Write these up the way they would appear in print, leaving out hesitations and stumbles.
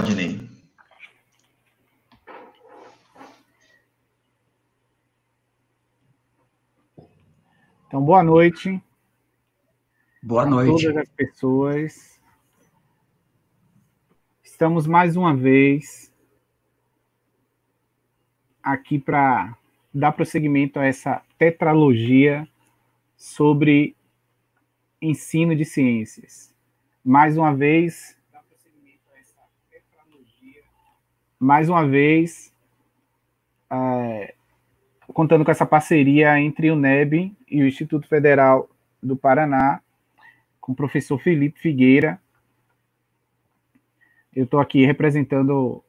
Rodney. Então, boa noite. Boa noite. A todas as pessoas. Estamos mais uma vez aqui para dar prosseguimento a essa tetralogia sobre ensino de ciências. Mais uma vez, contando com essa parceria entre o NEB e o Instituto Federal do Paraná, com o professor Felipe Figueira. Eu estou aqui representando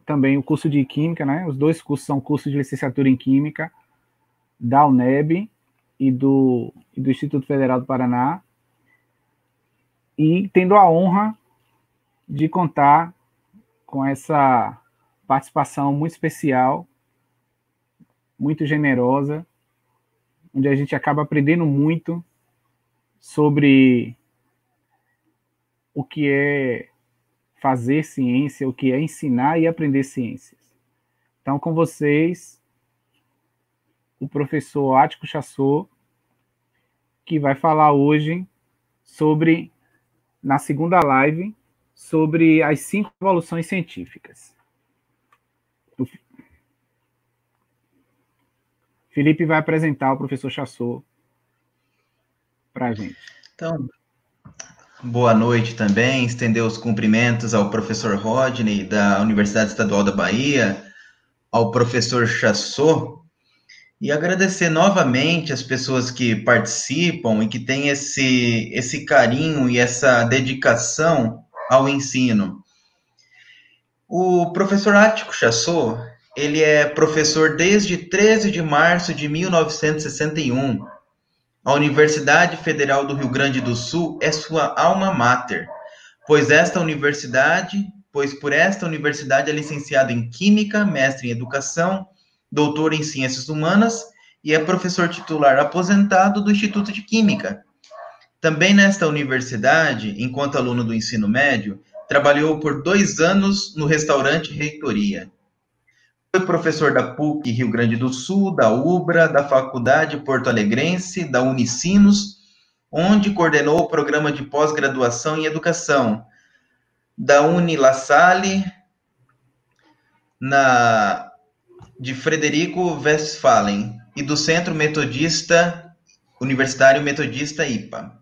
também o curso de Química, né? Os dois cursos são cursos de licenciatura em Química da UNEB e do Instituto Federal do Paraná, e tendo a honra de contar com essa participação muito especial, muito generosa, onde a gente acaba aprendendo muito sobre o que é fazer ciência, o que é ensinar e aprender ciências. Então, com vocês, o professor Ático Chassot, que vai falar hoje sobre, na segunda live, sobre as 5 evoluções científicas. O Felipe vai apresentar o professor Chassot para a gente. Então, boa noite também, estender os cumprimentos ao professor Rodney, da Universidade Estadual da Bahia, ao professor Chassot, e agradecer novamente as pessoas que participam e que têm esse carinho e essa dedicação ao ensino. O professor Ático Chassot, ele é professor desde 13 de março de 1961. A Universidade Federal do Rio Grande do Sul é sua alma mater, pois por esta universidade é licenciado em Química, mestre em Educação, doutor em Ciências Humanas e é professor titular aposentado do Instituto de Química. Também nesta universidade, enquanto aluno do ensino médio, trabalhou por 2 anos no restaurante Reitoria. Foi professor da PUC Rio Grande do Sul, da UBRA, da Faculdade Porto Alegrense, da Unicinos, onde coordenou o programa de pós-graduação em Educação, da Uni-La Salle, de Frederico Westphalen, e do Centro Universitário Metodista IPA.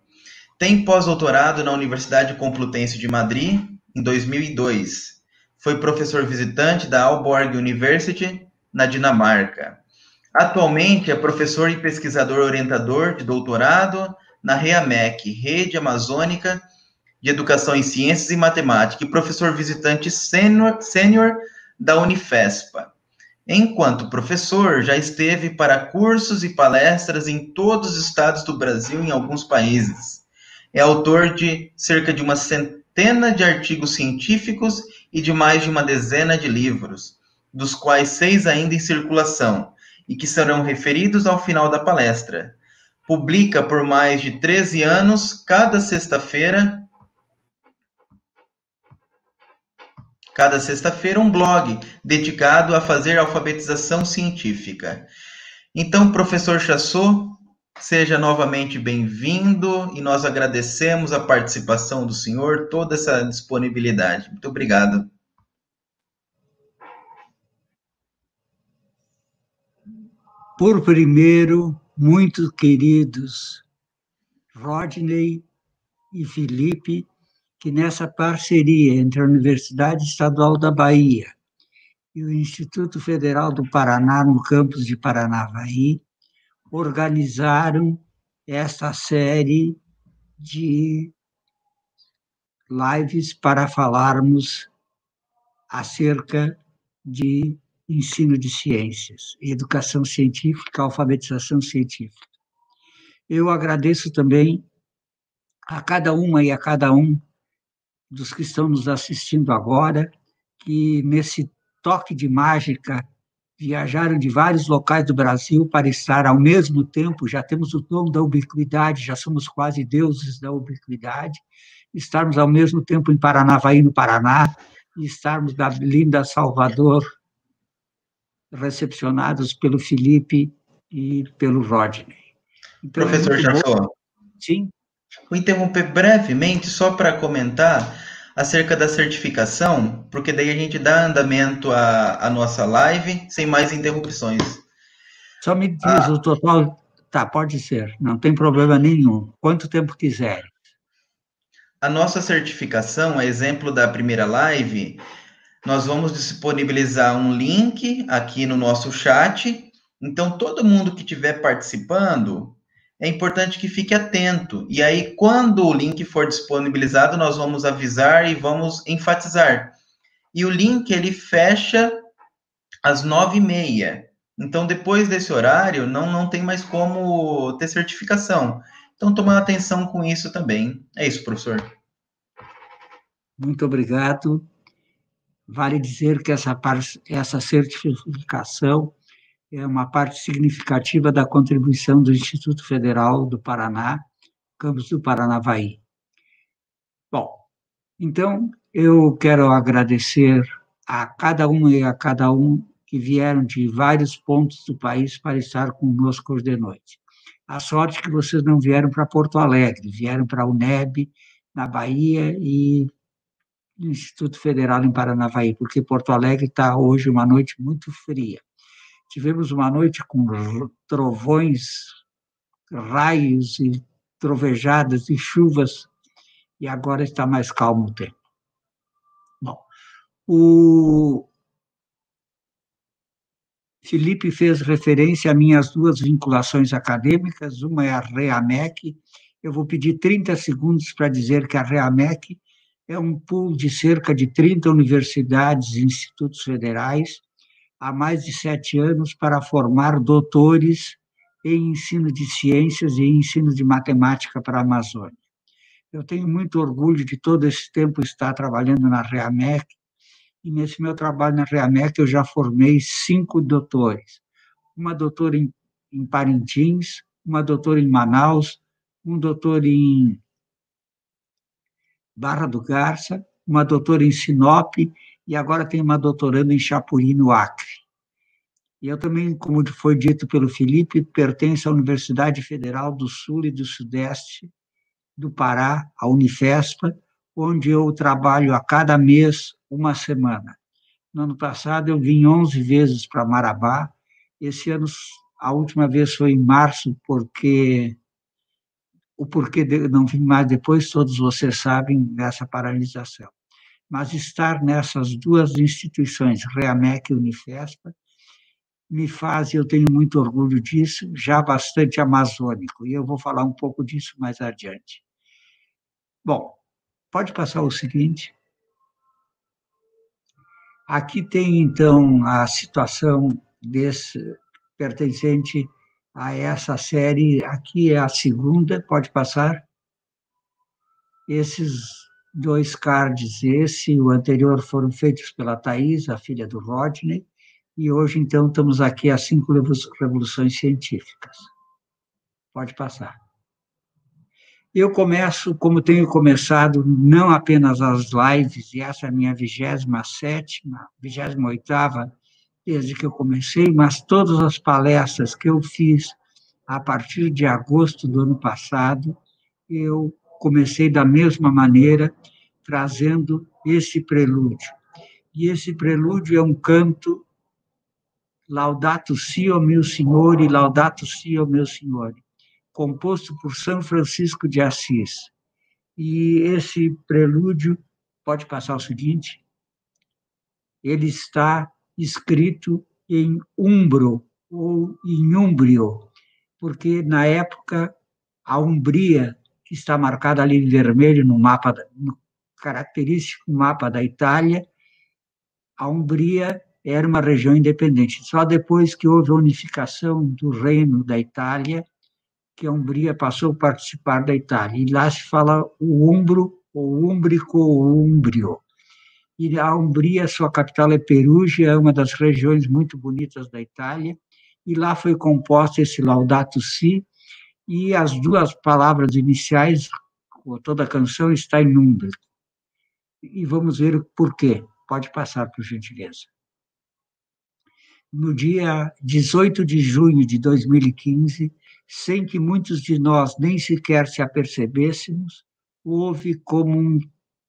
Tem pós-doutorado na Universidade Complutense de Madrid, em 2002. Foi professor visitante da Aalborg University, na Dinamarca. Atualmente é professor e pesquisador orientador de doutorado na REAMEC, Rede Amazônica de Educação em Ciências e Matemática, e professor visitante sênior da Unifespa. Enquanto professor, já esteve para cursos e palestras em todos os estados do Brasil e em alguns países. É autor de cerca de uma centena de artigos científicos e de mais de uma dezena de livros, dos quais 6 ainda em circulação, e que serão referidos ao final da palestra. Publica por mais de 13 anos, cada sexta-feira, um blog dedicado a fazer alfabetização científica. Então, professor Chassot, seja novamente bem-vindo e nós agradecemos a participação do senhor, toda essa disponibilidade. Muito obrigado. Por primeiro, muito queridos Rodney e Felipe, que nessa parceria entre a Universidade Estadual da Bahia e o Instituto Federal do Paraná, no campus de Paranavaí, organizaram esta série de lives para falarmos acerca de ensino de ciências, educação científica, alfabetização científica. Eu agradeço também a cada uma e a cada um dos que estão nos assistindo agora, que nesse toque de mágica viajaram de vários locais do Brasil para estar ao mesmo tempo, já temos o dom da ubiquidade, já somos quase deuses da ubiquidade, estarmos ao mesmo tempo em Paranavaí, no Paraná, e estarmos na linda Salvador, recepcionados pelo Felipe e pelo Rodney. Então, Professor Chafô, sim. vou interromper brevemente só para comentar acerca da certificação, porque daí a gente dá andamento à nossa live sem mais interrupções. Só me diz o total. Tá, pode ser, não tem problema nenhum. Quanto tempo quiser. A nossa certificação, exemplo da primeira live, nós vamos disponibilizar um link aqui no nosso chat. Então, todo mundo que estiver participando, é importante que fique atento. E aí, quando o link for disponibilizado, nós vamos avisar e vamos enfatizar. E o link, ele fecha às 9h30. Então, depois desse horário, não tem mais como ter certificação. Então, tomar atenção com isso também. É isso, professor. Muito obrigado. Vale dizer que essa certificação é uma parte significativa da contribuição do Instituto Federal do Paraná, campus do Paranavaí. Bom, então, eu quero agradecer a cada uma e a cada um que vieram de vários pontos do país para estar conosco hoje de noite. A sorte que vocês não vieram para Porto Alegre, vieram para a UNEB, na Bahia, e no Instituto Federal em Paranavaí, porque Porto Alegre está hoje uma noite muito fria. Tivemos uma noite com trovões, raios e trovejadas e chuvas, e agora está mais calmo o tempo. Bom, o Felipe fez referência a minhas duas vinculações acadêmicas, uma é a REAMEC. Eu vou pedir 30 segundos para dizer que a REAMEC é um pool de cerca de 30 universidades e institutos federais há mais de 7 anos para formar doutores em ensino de ciências e ensino de matemática para a Amazônia. Eu tenho muito orgulho de todo esse tempo estar trabalhando na REAMEC, e nesse meu trabalho na REAMEC eu já formei 5 doutores. Uma doutora em Parintins, uma doutora em Manaus, um doutor em Barra do Garça, uma doutora em Sinop, e agora tem uma doutoranda em Chapuri, no Acre. E eu também, como foi dito pelo Felipe, pertenço à Universidade Federal do Sul e do Sudeste do Pará, a Unifespa, onde eu trabalho a cada mês uma semana. No ano passado, eu vim 11 vezes para Marabá. Esse ano, a última vez foi em março, porque o porquê não vim mais depois, todos vocês sabem dessa paralisação. Mas estar nessas duas instituições, REAMEC e Unifespa, me faz, eu tenho muito orgulho disso, já bastante amazônico, e eu vou falar um pouco disso mais adiante. Bom, pode passar o seguinte. Aqui tem, então, a situação pertencente a essa série. Aqui é a segunda, pode passar. Esses 2 cards, esse e o anterior, foram feitos pela Thais, a filha do Rodney, e hoje, então, estamos aqui às 5 revoluções científicas. Pode passar. Eu começo, como tenho começado, não apenas as lives, e essa é a minha 27ª, 28ª, desde que eu comecei, mas todas as palestras que eu fiz a partir de agosto do ano passado, eu comecei da mesma maneira, trazendo esse prelúdio. E esse prelúdio é um canto Laudato Si, ó meu Senhor, e Laudato Si, ó meu Senhor, composto por São Francisco de Assis. E esse prelúdio, pode passar o seguinte, ele está escrito em umbro, ou em úmbrio, porque, na época, a Umbria, que está marcada ali em vermelho no mapa, no característico mapa da Itália, a Umbria era uma região independente. Só depois que houve a unificação do reino da Itália, que a Umbria passou a participar da Itália. E lá se fala o umbro, ou úmbrico, ou úmbrio. E a Umbria, sua capital é Perugia, é uma das regiões muito bonitas da Itália, e lá foi composto esse Laudato Si, e as 2 palavras iniciais, toda a canção está em úmbrico. E vamos ver por quê. Pode passar, por gentileza. No dia 18 de junho de 2015, sem que muitos de nós nem sequer se apercebêssemos, houve como um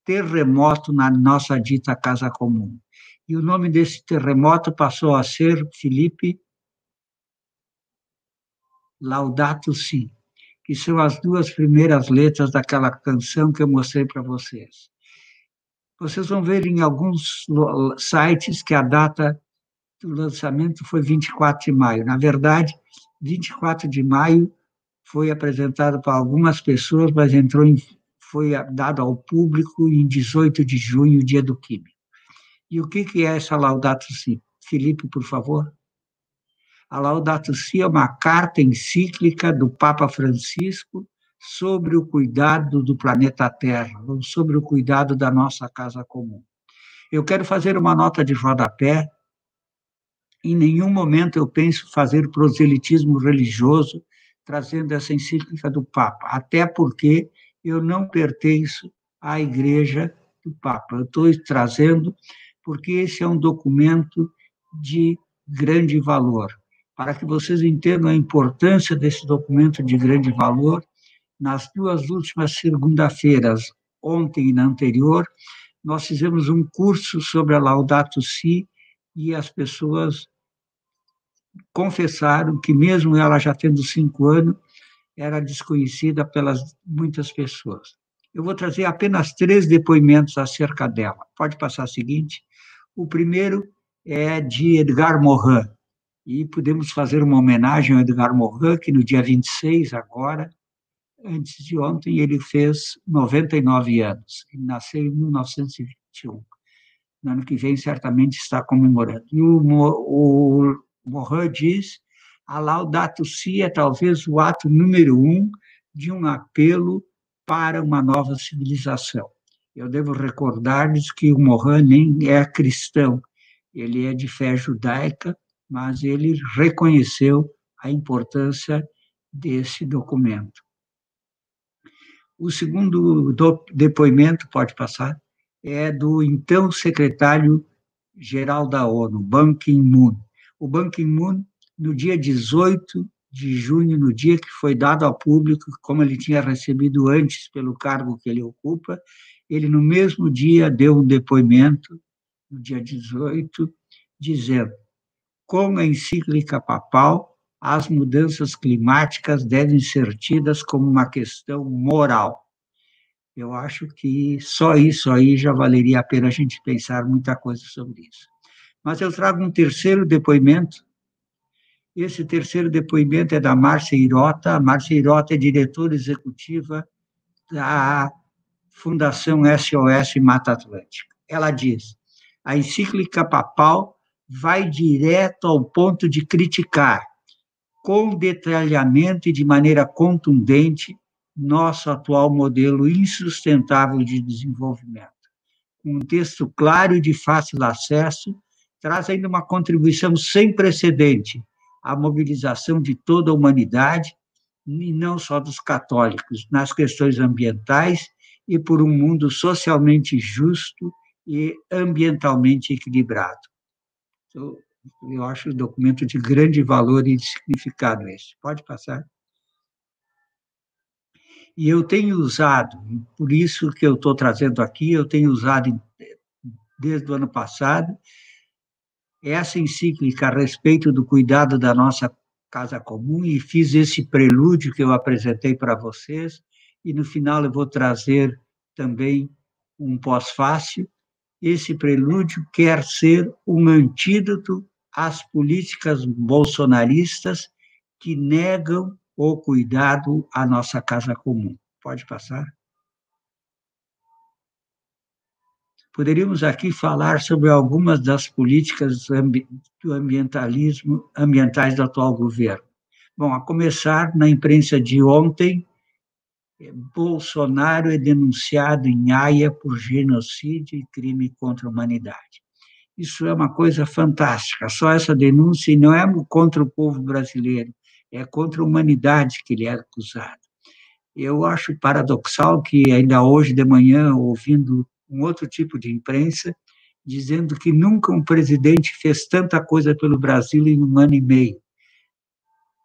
terremoto na nossa dita casa comum. E o nome desse terremoto passou a ser, Felipe, Laudato Si, que são as duas primeiras letras daquela canção que eu mostrei para vocês. Vocês vão ver em alguns sites que a data do lançamento foi 24 de maio. Na verdade, 24 de maio foi apresentado para algumas pessoas, mas foi dado ao público em 18 de junho, dia do Químico. E o que é essa Laudato Si? Felipe, por favor. A Laudato Si é uma carta encíclica do Papa Francisco sobre o cuidado do planeta Terra, sobre o cuidado da nossa casa comum. Eu quero fazer uma nota de rodapé. Em nenhum momento eu penso fazer proselitismo religioso trazendo essa encíclica do Papa, até porque eu não pertenço à Igreja do Papa. Eu estou trazendo porque esse é um documento de grande valor. Para que vocês entendam a importância desse documento de grande valor, nas duas últimas segunda-feiras, ontem e na anterior, nós fizemos um curso sobre a Laudato Si e as pessoas confessaram que, mesmo ela já tendo 5 anos, era desconhecida pelas muitas pessoas. Eu vou trazer apenas 3 depoimentos acerca dela. Pode passar o seguinte. O primeiro é de Edgar Morin, e podemos fazer uma homenagem ao Edgar Morin, que no dia 26, agora, antes de ontem, ele fez 99 anos. Ele nasceu em 1921. No ano que vem, certamente está comemorando. E o Morin diz: a Laudato Si é talvez o ato número 1 de um apelo para uma nova civilização. Eu devo recordar-lhes que o Morin nem é cristão, ele é de fé judaica, mas ele reconheceu a importância desse documento. O segundo depoimento, pode passar, é do então secretário-geral da ONU, Ban Ki-moon. O Ban Ki-moon, no dia 18 de junho, no dia que foi dado ao público, como ele tinha recebido antes pelo cargo que ele ocupa, ele no mesmo dia deu um depoimento, no dia 18, dizendo: com a encíclica papal, as mudanças climáticas devem ser tidas como uma questão moral. Eu acho que só isso aí já valeria a pena a gente pensar muita coisa sobre isso. Mas eu trago um terceiro depoimento. Esse terceiro depoimento é da Márcia Hirota. A Márcia Hirota é diretora executiva da Fundação SOS Mata Atlântica. Ela diz: a encíclica papal vai direto ao ponto de criticar, com detalhamento e de maneira contundente, nosso atual modelo insustentável de desenvolvimento. Um texto claro e de fácil acesso, traz ainda uma contribuição sem precedente à mobilização de toda a humanidade, e não só dos católicos, nas questões ambientais e por um mundo socialmente justo e ambientalmente equilibrado. Eu acho um documento de grande valor e de significado esse. Pode passar. E eu tenho usado, por isso que eu estou trazendo aqui, eu tenho usado desde o ano passado, essa encíclica a respeito do cuidado da nossa casa comum, e fiz esse prelúdio que eu apresentei para vocês, e no final eu vou trazer também um pós-fácil. Esse prelúdio quer ser um antídoto às políticas bolsonaristas que negam o cuidado à nossa casa comum. Pode passar? Poderíamos aqui falar sobre algumas das políticas do ambientais do atual governo. Bom, a começar na imprensa de ontem, Bolsonaro é denunciado em Haia por genocídio e crime contra a humanidade. Isso é uma coisa fantástica, só essa denúncia, e não é contra o povo brasileiro, é contra a humanidade que ele é acusado. Eu acho paradoxal que ainda hoje de manhã, ouvindo um outro tipo de imprensa, dizendo que nunca um presidente fez tanta coisa pelo Brasil em 1 ano e meio.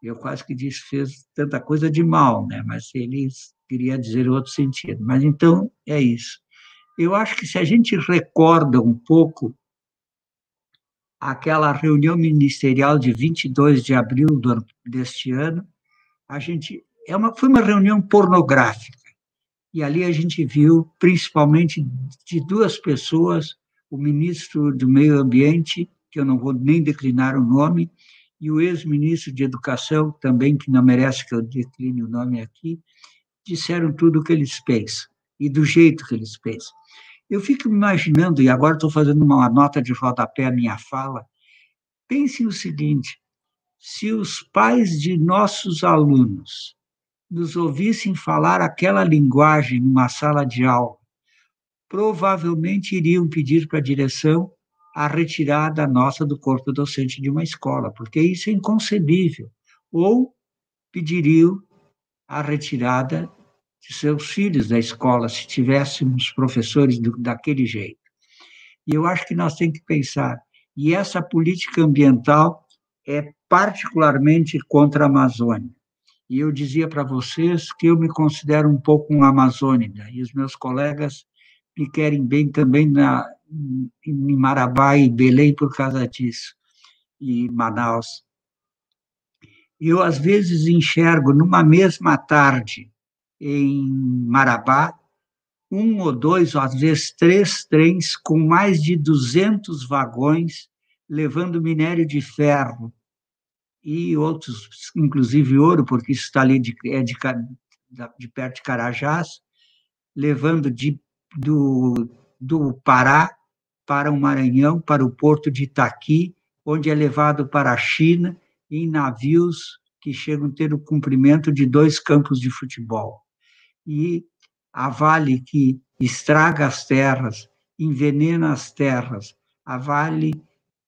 Eu quase que disse fez tanta coisa de mal, né? Mas ele queria dizer outro sentido. Mas então é isso. Eu acho que se a gente recorda um pouco aquela reunião ministerial de 22 de abril deste ano, foi uma reunião pornográfica. E ali a gente viu, principalmente de duas pessoas, o ministro do Meio Ambiente, que eu não vou nem declinar o nome, e o ex-ministro de Educação, também, que não merece que eu decline o nome aqui, disseram tudo o que eles pensam, e do jeito que eles pensam. Eu fico imaginando, e agora estou fazendo uma nota de rodapé à minha fala, pense no seguinte: se os pais de nossos alunos nos ouvissem falar aquela linguagem numa sala de aula, provavelmente iriam pedir para a direção a retirada nossa do corpo docente de uma escola, porque isso é inconcebível. Ou pediriam a retirada de seus filhos da escola, se tivéssemos professores daquele jeito. E eu acho que nós temos que pensar, e essa política ambiental é particularmente contra a Amazônia. E eu dizia para vocês que eu me considero um pouco um amazônida, e os meus colegas me querem bem também em Marabá e Belém por causa disso, e Manaus. Eu, às vezes, enxergo numa mesma tarde em Marabá, 1 ou 2, ou às vezes 3 trens com mais de 200 vagões levando minério de ferro e outros, inclusive ouro, porque isso está ali de perto de Carajás, levando do Pará para o Maranhão, para o porto de Itaqui, onde é levado para a China em navios que chegam a ter o comprimento de 2 campos de futebol. E a Vale, que estraga as terras, envenena as terras, a Vale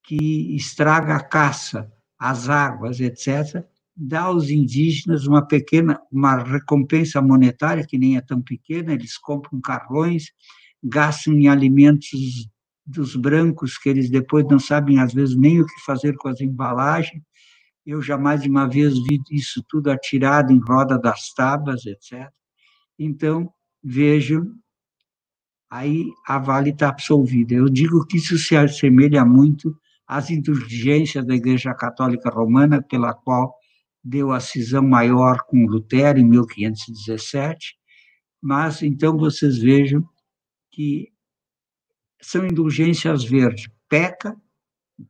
que estraga a caça, as águas, etc., dá aos indígenas uma recompensa monetária, que nem é tão pequena, eles compram carrões, gastam em alimentos dos brancos, que eles depois não sabem, às vezes, nem o que fazer com as embalagens. Eu jamais de uma vez vi isso tudo atirado em roda das tábuas, etc. Então, vejam, aí a Vale está absolvida. Eu digo que isso se assemelha muito às indulgências da Igreja Católica Romana, pela qual deu a cisão maior com Lutero, em 1517, mas então vocês vejam que são indulgências verdes, peca,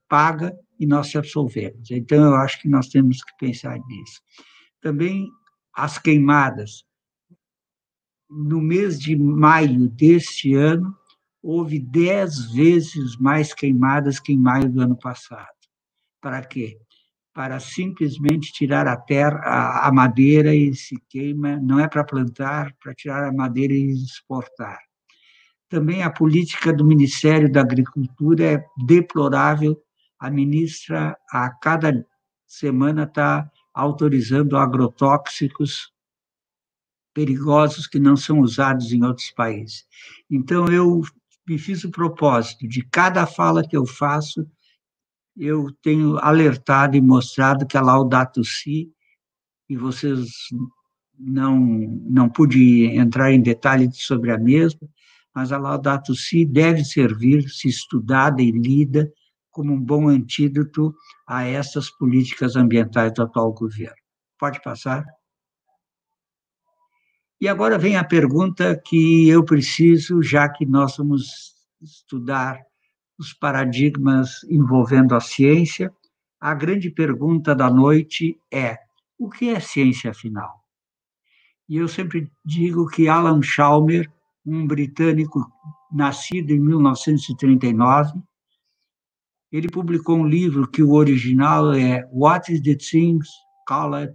paga e nós se absolvemos. Então, eu acho que nós temos que pensar nisso. Também as queimadas. No mês de maio deste ano, houve 10 vezes mais queimadas que em maio do ano passado. Para quê? Para simplesmente tirar a terra, a madeira e se queima, não é para plantar, para tirar a madeira e exportar. Também a política do Ministério da Agricultura é deplorável. A ministra, a cada semana, está autorizando agrotóxicos perigosos que não são usados em outros países. Então, eu me fiz o propósito de cada fala que eu faço, eu tenho alertado e mostrado que a Laudato Si, e vocês não pude entrar em detalhes sobre a mesma, mas a Laudato Si deve servir, se estudada e lida, como um bom antídoto a essas políticas ambientais do atual governo. Pode passar? E agora vem a pergunta que eu preciso, já que nós vamos estudar os paradigmas envolvendo a ciência, a grande pergunta da noite é: o que é ciência, afinal? E eu sempre digo que Alan Chalmers, um britânico nascido em 1939, ele publicou um livro que o original é What is the thing called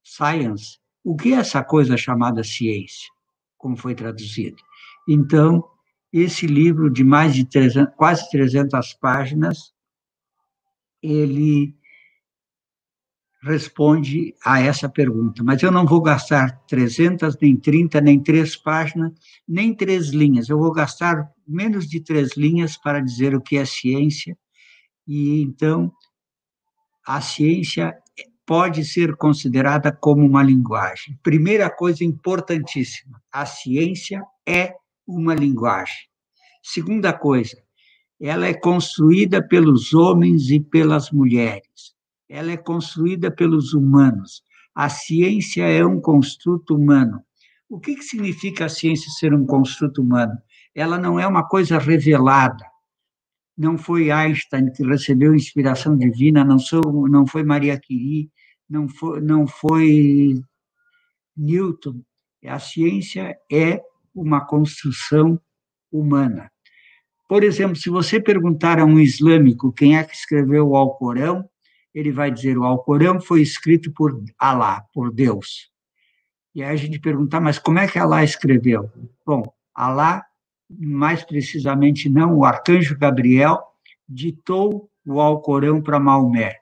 science? O que é essa coisa chamada ciência? Como foi traduzido. Então, esse livro de mais de quase 300 páginas, ele responde a essa pergunta, mas eu não vou gastar 300, nem 30, nem 3 páginas, nem 3 linhas. Eu vou gastar menos de 3 linhas para dizer o que é ciência, e então a ciência pode ser considerada como uma linguagem. Primeira coisa importantíssima, a ciência é uma linguagem. Segunda coisa, ela é construída pelos homens e pelas mulheres. Ela é construída pelos humanos. A ciência é um construto humano. O que significa a ciência ser um construto humano? Ela não é uma coisa revelada. Não foi Einstein que recebeu inspiração divina, não foi Maria Curie, não foi Newton. A ciência é uma construção humana. Por exemplo, se você perguntar a um islâmico quem é que escreveu o Alcorão, ele vai dizer: o Alcorão foi escrito por Alá, por Deus. E aí a gente pergunta, mas como é que Alá escreveu? Bom, Alá, mais precisamente não, o arcanjo Gabriel ditou o Alcorão para Maomé.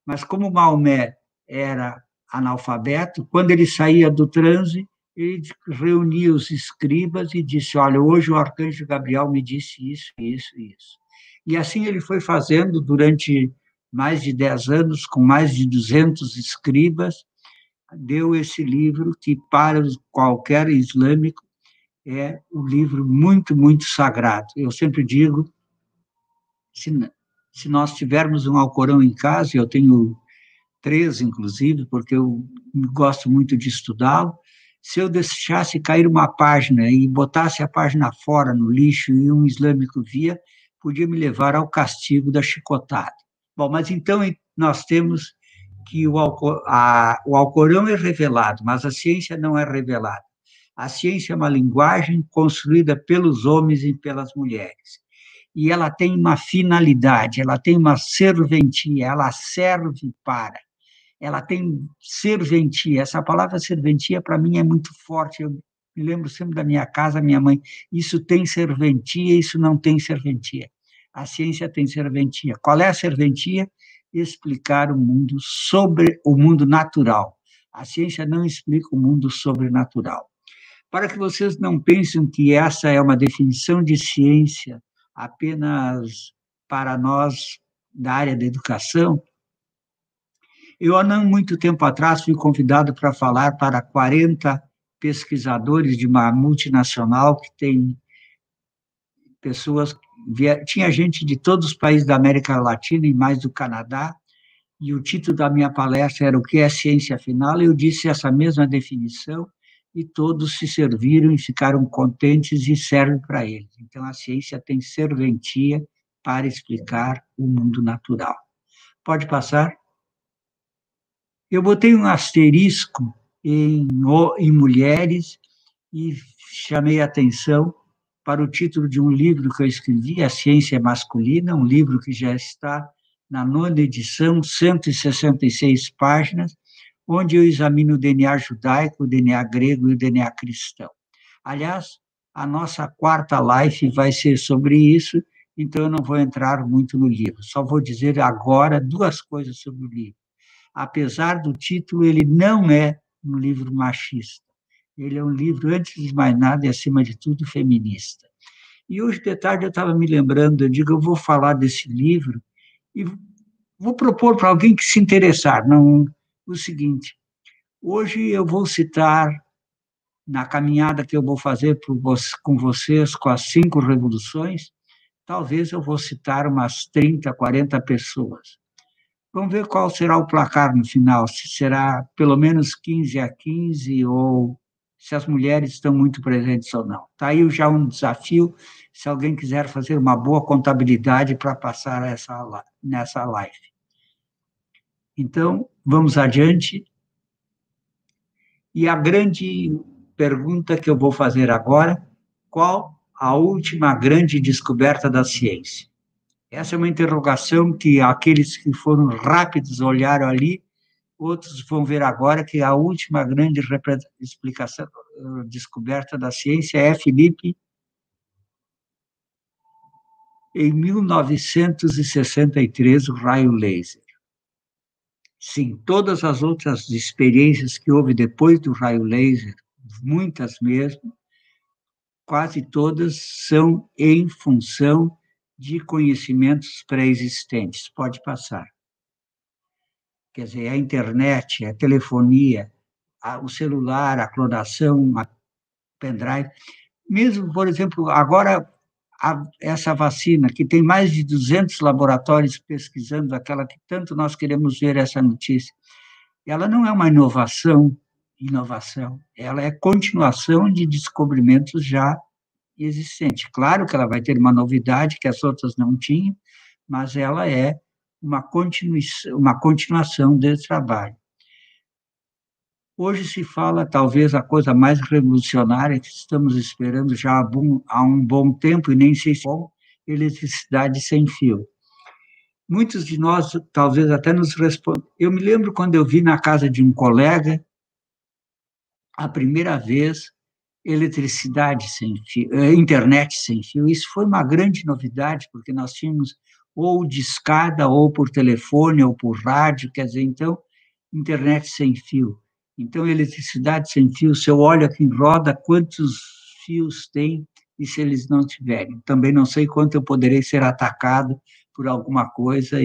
Mas como Maomé era analfabeto, quando ele saía do transe, ele reunia os escribas e disse: olha, hoje o arcanjo Gabriel me disse isso, isso e isso. E assim ele foi fazendo durante mais de 10 anos, com mais de 200 escribas, deu esse livro que, para qualquer islâmico, é um livro muito, muito sagrado. Eu sempre digo, se nós tivermos um Alcorão em casa, eu tenho 3, inclusive, porque eu gosto muito de estudá-lo, se eu deixasse cair uma página e botasse a página fora no lixo e um islâmico via, podia me levar ao castigo da chicotada. Bom, mas então nós temos que o Alcorão é revelado, mas a ciência não é revelada. A ciência é uma linguagem construída pelos homens e pelas mulheres. E ela tem uma finalidade, ela tem uma serventia, ela serve para. Ela tem serventia. Essa palavra serventia, para mim, é muito forte. Eu me lembro sempre da minha casa, minha mãe. Isso tem serventia, isso não tem serventia. A ciência tem serventia. Qual é a serventia? Explicar o mundo sobre o mundo natural. A ciência não explica o mundo sobrenatural. Para que vocês não pensem que essa é uma definição de ciência apenas para nós da área da educação, eu, há não muito tempo atrás, fui convidado para falar para 40 pesquisadores de uma multinacional que tem pessoas, tinha gente de todos os países da América Latina e mais do Canadá, e o título da minha palestra era: o que é ciência afinal? Eu disse essa mesma definição e todos se serviram e ficaram contentes e serve para eles. Então, a ciência tem serventia para explicar o mundo natural. Pode passar? Eu botei um asterisco em mulheres e chamei a atenção para o título de um livro que eu escrevi, A Ciência Masculina, um livro que já está na 9ª edição, 166 páginas, onde eu examino o DNA judaico, o DNA grego e o DNA cristão. Aliás, a nossa 4ª live vai ser sobre isso, então eu não vou entrar muito no livro, só vou dizer agora 2 coisas sobre o livro. Apesar do título, ele não é um livro machista. Ele é um livro, antes de mais nada e acima de tudo, feminista. E hoje de tarde eu estava me lembrando, eu digo, eu vou falar desse livro e vou propor para alguém que se interessar, não, o seguinte: hoje eu vou citar, na caminhada que eu vou fazer com vocês, com as 5 revoluções, talvez eu vou citar umas 30, 40 pessoas. Vamos ver qual será o placar no final, se será pelo menos 15-15 ou se as mulheres estão muito presentes ou não. Está aí já um desafio, se alguém quiser fazer uma boa contabilidade para passar nessa live. Então, vamos adiante. E a grande pergunta que eu vou fazer agora: qual a última grande descoberta da ciência? Essa é uma interrogação que aqueles que foram rápidos olharam ali, outros vão ver agora que a última grande explicação, descoberta da ciência é, Felipe, em 1963, o raio laser. Sim, todas as outras experiências que houve depois do raio laser, muitas mesmo, quase todas são em função de conhecimentos pré-existentes. Pode passar. Quer dizer, a internet, a telefonia, o celular, a clonação, a pendrive. Mesmo, por exemplo, agora, essa vacina, que tem mais de 200 laboratórios pesquisando, aquela que tanto nós queremos ver essa notícia, ela não é uma inovação, ela é continuação de descobrimentos já existentes. Claro que ela vai ter uma novidade que as outras não tinham, mas ela é uma continuação desse trabalho. Hoje se fala, talvez, a coisa mais revolucionária que estamos esperando já há um bom tempo, e nem sei se é bom, eletricidade sem fio. Muitos de nós, talvez, até nos respondem. Eu me lembro quando eu vi na casa de um colega, a primeira vez, eletricidade sem fio, internet sem fio. Isso foi uma grande novidade, porque nós tínhamos ou de escada, ou por telefone, ou por rádio, quer dizer, então, internet sem fio. Então, eletricidade sem fio, se eu olho aqui em roda, quantos fios tem, e se eles não tiverem? Também não sei quanto eu poderei ser atacado por alguma coisa.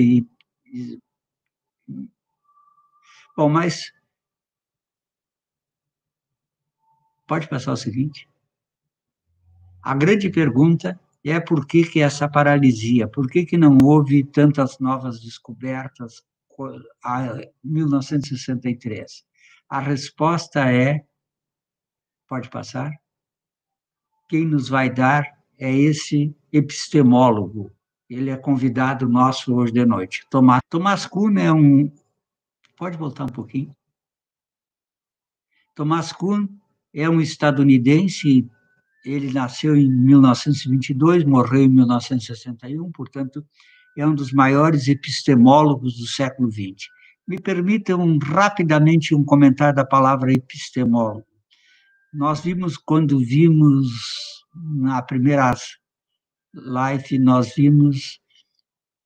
Bom, mas pode passar o seguinte. A grande pergunta é por que essa paralisia? Por que não houve tantas novas descobertas em 1963? A resposta é, pode passar, quem nos vai dar é esse epistemólogo. Ele é convidado nosso hoje de noite. Thomas Kuhn é Pode voltar um pouquinho? Thomas Kuhn é um estadunidense. Ele nasceu em 1922, morreu em 1961, portanto, é um dos maiores epistemólogos do século XX. Me permitam rapidamente um comentário da palavra epistemólogo. Quando vimos na primeira live, nós vimos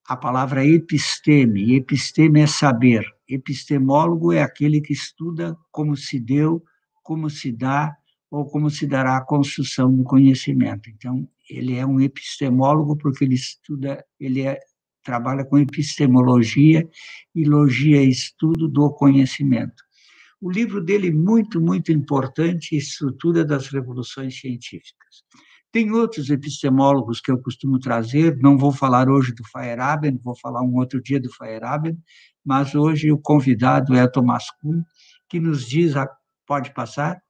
a palavra episteme. Episteme é saber. Epistemólogo é aquele que estuda como se deu, como se dá, ou como se dará a construção do conhecimento. Então, ele é um epistemólogo porque ele estuda, trabalha com epistemologia, e logia é estudo do conhecimento. O livro dele é muito, muito importante, Estrutura das Revoluções Científicas. Tem outros epistemólogos que eu costumo trazer, não vou falar hoje do Feyerabend, vou falar um outro dia do Feyerabend, mas hoje o convidado é Thomas Kuhn, que nos diz, pode passar,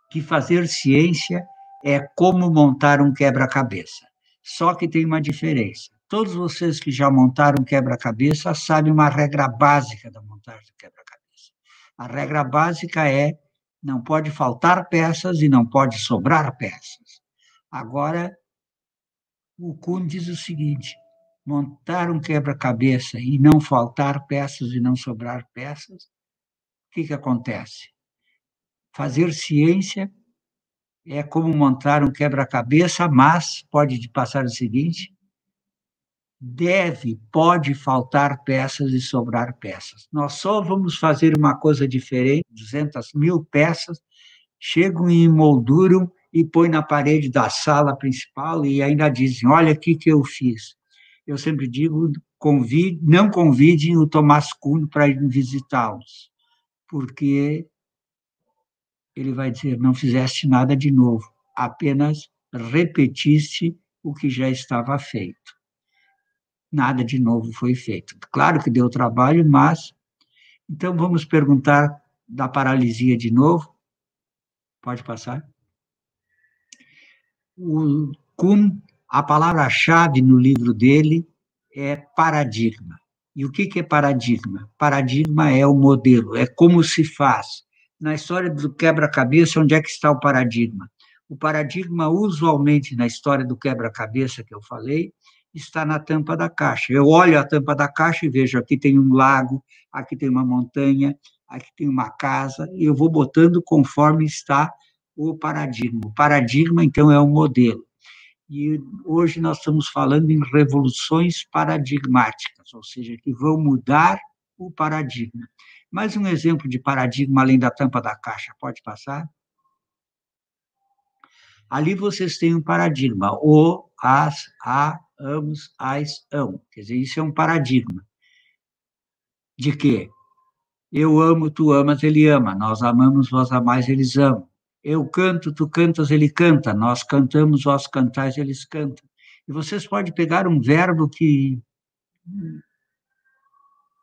que fazer ciência é como montar um quebra-cabeça. Só que tem uma diferença. Todos vocês que já montaram um quebra-cabeça sabem uma regra básica da montagem do quebra-cabeça. A regra básica é: não pode faltar peças e não pode sobrar peças. Agora, o Kuhn diz o seguinte: montar um quebra-cabeça e não faltar peças e não sobrar peças, o que acontece? Fazer ciência é como montar um quebra-cabeça, mas pode passar o seguinte: pode faltar peças e sobrar peças. Nós só vamos fazer uma coisa diferente, 200.000 peças, chegam e emolduram e põem na parede da sala principal e ainda dizem, olha o que eu fiz. Eu sempre digo, não convidem o Thomas Kuhn para ir visitá-los, porque ele vai dizer, não fizeste nada de novo, apenas repetiste o que já estava feito. Nada de novo foi feito. Claro que deu trabalho, mas... Então, vamos perguntar da paralisia de novo. Pode passar. O Kuhn, a palavra-chave no livro dele é paradigma. E o que é paradigma? Paradigma é o modelo, é como se faz. Na história do quebra-cabeça, onde é que está o paradigma? O paradigma, usualmente, na história do quebra-cabeça que eu falei, está na tampa da caixa. Eu olho a tampa da caixa e vejo, aqui tem um lago, aqui tem uma montanha, aqui tem uma casa, e eu vou botando conforme está o paradigma. O paradigma, então, é o modelo. E hoje nós estamos falando em revoluções paradigmáticas, ou seja, que vão mudar o paradigma. Mais um exemplo de paradigma além da tampa da caixa, pode passar? Ali vocês têm um paradigma, o, as, a, amos, as, ão. Quer dizer, isso é um paradigma. De quê? Eu amo, tu amas, ele ama. Nós amamos, vós amais, eles amam. Eu canto, tu cantas, ele canta. Nós cantamos, vós cantais, eles cantam. E vocês podem pegar um verbo que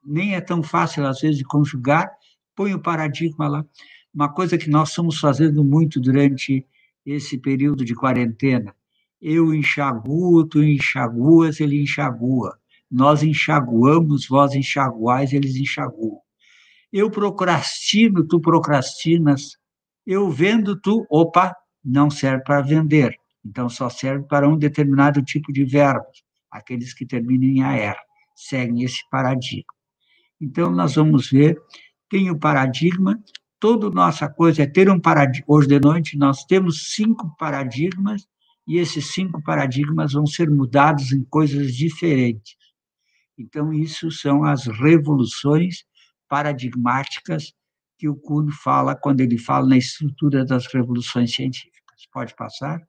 nem é tão fácil, às vezes, de conjugar, põe o paradigma lá. Uma coisa que nós estamos fazendo muito durante esse período de quarentena. Eu enxaguo, tu enxaguas, ele enxagua. Nós enxaguamos, vós enxaguais, eles enxaguam. Eu procrastino, tu procrastinas. Eu vendo, tu... Opa, não serve para vender. Então, só serve para um determinado tipo de verbos, aqueles que terminam em AR. Seguem esse paradigma. Então, nós vamos ver, tem o paradigma, toda nossa coisa é ter um paradigma. Hoje de noite, nós temos 5 paradigmas, e esses 5 paradigmas vão ser mudados em coisas diferentes. Então, isso são as revoluções paradigmáticas que o Kuhn fala quando ele fala na estrutura das revoluções científicas. Pode passar?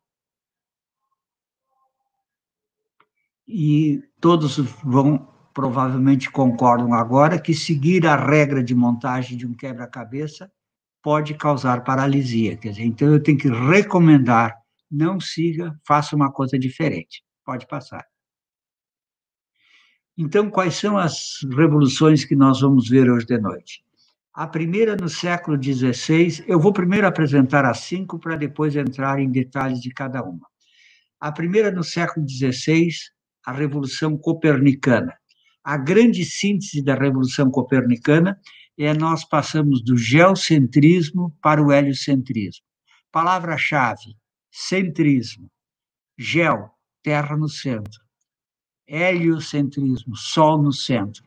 E todos vão, provavelmente concordam agora, que seguir a regra de montagem de um quebra-cabeça pode causar paralisia. Quer dizer, então eu tenho que recomendar, não siga, faça uma coisa diferente. Pode passar. Então, quais são as revoluções que nós vamos ver hoje de noite? A primeira, no século XVI, eu vou primeiro apresentar as 5 para depois entrar em detalhes de cada uma. A primeira, no século XVI, a Revolução Copernicana. A grande síntese da Revolução Copernicana é nós passamos do geocentrismo para o heliocentrismo. Palavra-chave, centrismo. Geo, terra no centro. Heliocentrismo, sol no centro.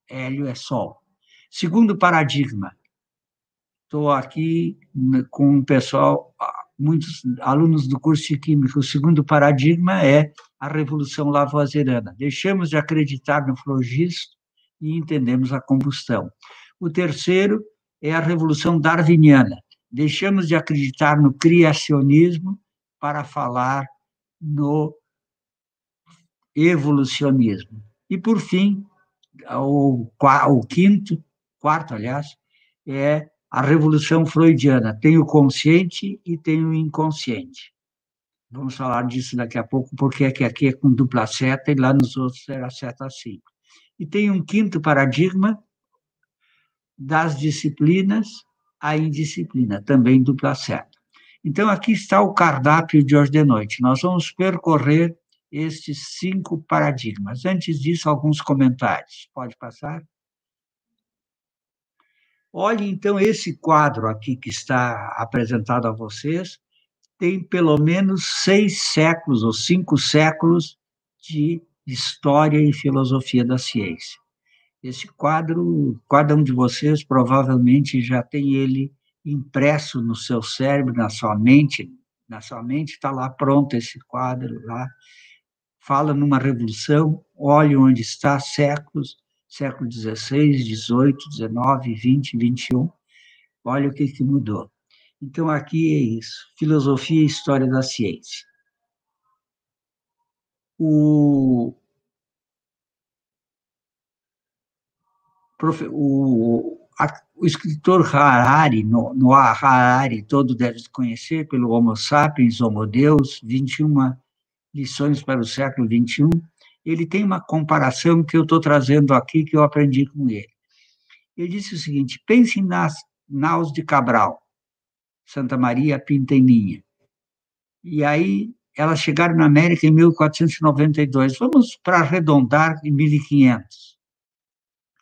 Hélio é sol. Segundo paradigma, estou aqui com o pessoal, muitos alunos do curso de Química. O segundo paradigma é a Revolução Lavoisieriana. Deixamos de acreditar no flogisto e entendemos a combustão. O terceiro é a Revolução Darwiniana. Deixamos de acreditar no criacionismo para falar no evolucionismo. E, por fim, o quarto, é a Revolução Freudiana. Tem o consciente e tem o inconsciente. Vamos falar disso daqui a pouco, porque aqui é com dupla seta e lá nos outros era seta 5. E tem um quinto paradigma das disciplinas à indisciplina, também dupla seta. Então, aqui está o cardápio de hoje de noite. Nós vamos percorrer estes 5 paradigmas. Antes disso, alguns comentários. Pode passar? Olhe, então, esse quadro aqui que está apresentado a vocês, tem pelo menos 6 séculos ou 5 séculos de história e filosofia da ciência. Esse quadro, cada um de vocês provavelmente já tem ele impresso no seu cérebro, na sua mente está lá pronto esse quadro, lá. Fala numa revolução, olhe onde está, séculos, século XVI, XVIII, XIX, XX, XXI, olha o que mudou. Então, aqui é isso, filosofia e história da ciência. O escritor Harari, Noah Harari, todo deve conhecer, pelo Homo Sapiens, Homo Deus, 21 lições para o século XXI, ele tem uma comparação que eu estou trazendo aqui, que eu aprendi com ele. Ele disse o seguinte: pense nas naus de Cabral, Santa Maria, Pinta e Ninha. E aí, elas chegaram na América em 1492. Vamos para arredondar em 1500.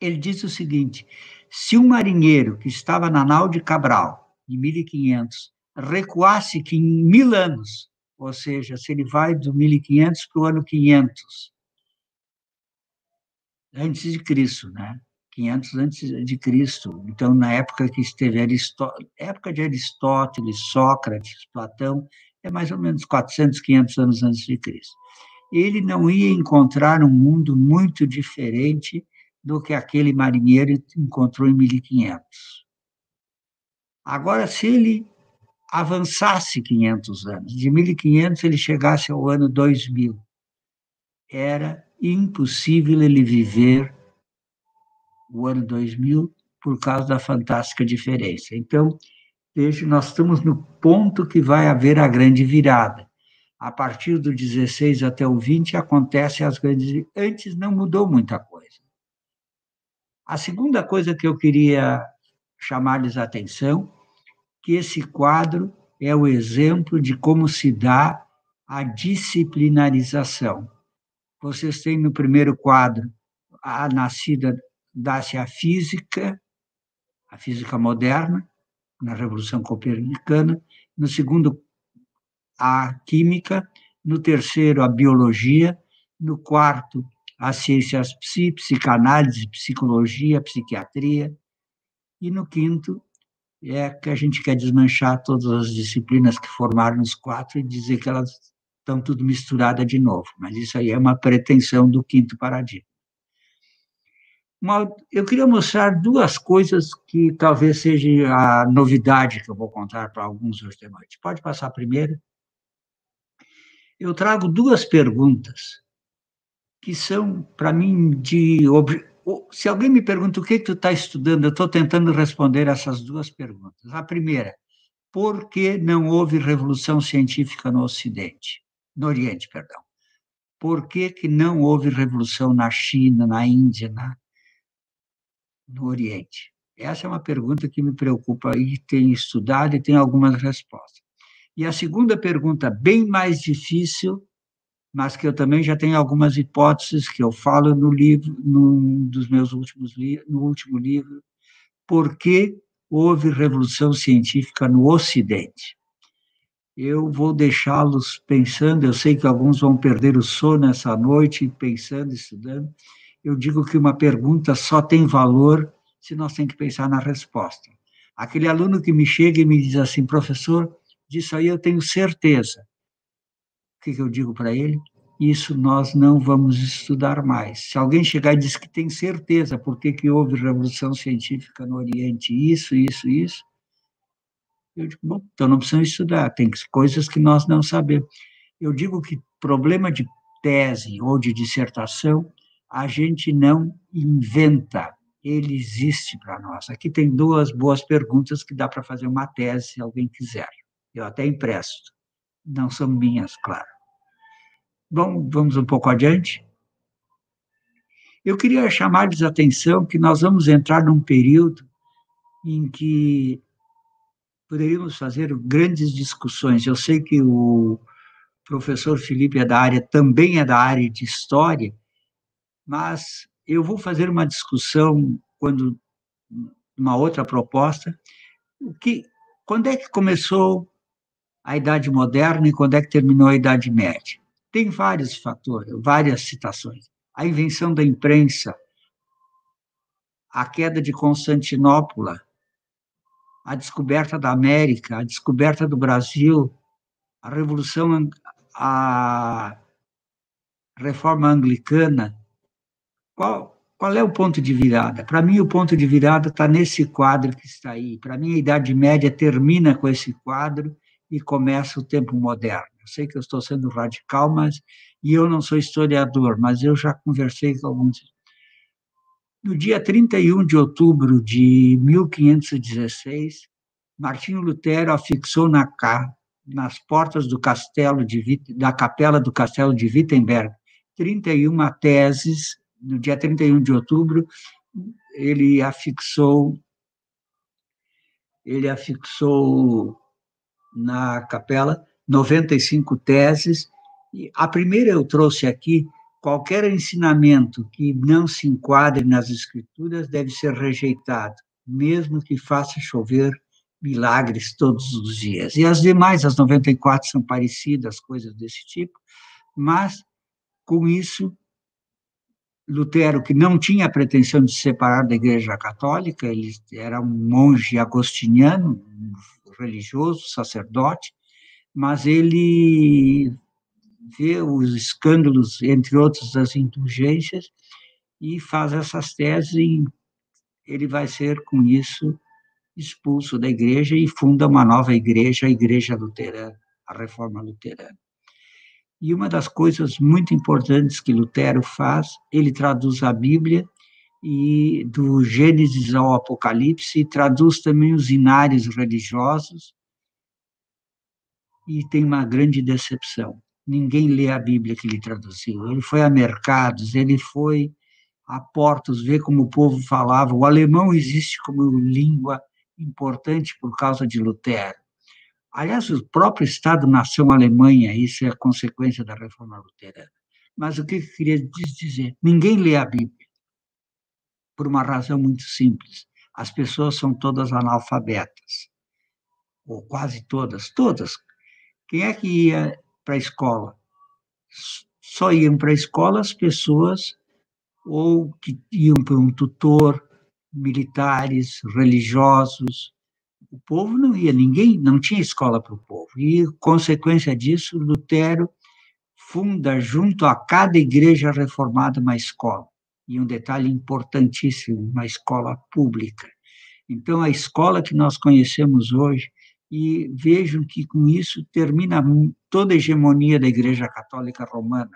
Ele disse o seguinte: se um marinheiro que estava na nau de Cabral, em 1500, recuasse que em 1000 anos, ou seja, se ele vai do 1500 para o ano 500, antes de Cristo, né? 500 antes de Cristo. Então, na época que esteve época de Aristóteles, Sócrates, Platão, é mais ou menos 400, 500 anos antes de Cristo. Ele não ia encontrar um mundo muito diferente do que aquele marinheiro encontrou em 1500. Agora, se ele avançasse 500 anos, de 1500 ele chegasse ao ano 2000, era impossível ele viver o ano 2000 por causa da fantástica diferença. Então, veja, nós estamos no ponto que vai haver a grande virada. A partir do 16 até o 20 acontecem as grandes... Antes não mudou muita coisa. A segunda coisa que eu queria chamar-lhes a atenção, que esse quadro é o exemplo de como se dá a disciplinarização. Vocês têm no primeiro quadro a nascida, dá-se a física moderna, na Revolução Copernicana, no segundo, a química, no terceiro, a biologia, no quarto, as ciências psicanálise, psicologia, psiquiatria, e no quinto, é que a gente quer desmanchar todas as disciplinas que formaram nos quatro e dizer que elas estão tudo misturadas de novo, mas isso aí é uma pretensão do quinto paradigma. Eu queria mostrar duas coisas que talvez seja a novidade que eu vou contar para alguns hoje de noite. Pode passar a primeira? Eu trago duas perguntas que são, para mim, de... Se alguém me pergunta o que tu está estudando, eu estou tentando responder essas duas perguntas. A primeira, por que não houve revolução científica no Ocidente? No Oriente, perdão. Por que não houve revolução na China, na Índia, no Oriente? Essa é uma pergunta que me preocupa e tenho estudado e tenho algumas respostas. E a segunda pergunta, bem mais difícil, mas que eu também já tenho algumas hipóteses que eu falo no livro, no último livro, por que houve revolução científica no Ocidente? Eu vou deixá-los pensando, eu sei que alguns vão perder o sono essa noite, pensando, estudando. Eu digo que uma pergunta só tem valor se nós temos que pensar na resposta. Aquele aluno que me chega e me diz assim, professor, disso aí eu tenho certeza. O que eu digo para ele? Isso nós não vamos estudar mais. Se alguém chegar e diz que tem certeza por que houve revolução científica no Oriente, isso, eu digo, bom, então não precisamos estudar, tem coisas que nós não sabemos. Eu digo que problema de tese ou de dissertação, a gente não inventa, ele existe para nós. Aqui tem duas boas perguntas que dá para fazer uma tese, se alguém quiser. Eu até empresto. Não são minhas, claro. Bom, vamos um pouco adiante. Eu queria chamar-lhes a atenção que nós vamos entrar num período em que poderíamos fazer grandes discussões. Eu sei que o professor Felipe também é da área de história, mas eu vou fazer uma discussão uma outra proposta, quando é que começou a Idade Moderna e quando é que terminou a Idade Média? Tem vários fatores, várias citações. A invenção da imprensa, a queda de Constantinopla, a descoberta da América, a descoberta do Brasil, a Revolução, a Reforma Anglicana. Qual é o ponto de virada? Para mim, o ponto de virada está nesse quadro que está aí. Para mim, a Idade Média termina com esse quadro e começa o tempo moderno. Eu sei que eu estou sendo radical, e eu não sou historiador, mas eu já conversei com alguns. No dia 31 de outubro de 1516, Martinho Lutero afixou nas portas do da capela do castelo de Wittenberg 31 teses. No dia 31 de outubro, ele afixou na capela 95 teses. E a primeira eu trouxe aqui: qualquer ensinamento que não se enquadre nas Escrituras deve ser rejeitado, mesmo que faça chover milagres todos os dias. E as demais, as 94, são parecidas, coisas desse tipo, mas, com isso, Lutero, que não tinha a pretensão de se separar da Igreja Católica, ele era um monge agostiniano, um religioso, sacerdote, mas ele vê os escândalos, entre outros, das indulgências, e faz essas teses, e ele vai ser, com isso, expulso da igreja e funda uma nova igreja, a Igreja Luterana, a Reforma Luterana. E uma das coisas muito importantes que Lutero faz, ele traduz a Bíblia, e do Gênesis ao Apocalipse, e traduz também os inários religiosos, e tem uma grande decepção. Ninguém lê a Bíblia que ele traduziu. Ele foi a mercados, ele foi a portos, ver como o povo falava. O alemão existe como língua importante por causa de Lutero. Aliás, o próprio Estado-nação Alemanha, isso é a consequência da reforma luterana. Mas o que eu queria dizer? Ninguém lê a Bíblia, por uma razão muito simples. As pessoas são todas analfabetas, ou quase todas, todas. Quem é que ia para a escola? Só iam para a escola as pessoas ou que iam para um tutor, militares, religiosos. O povo não ia, ninguém, não tinha escola para o povo. E, consequência disso, Lutero funda, junto a cada igreja reformada, uma escola. E um detalhe importantíssimo, uma escola pública. Então, a escola que nós conhecemos hoje, e vejam que com isso termina toda a hegemonia da Igreja Católica Romana,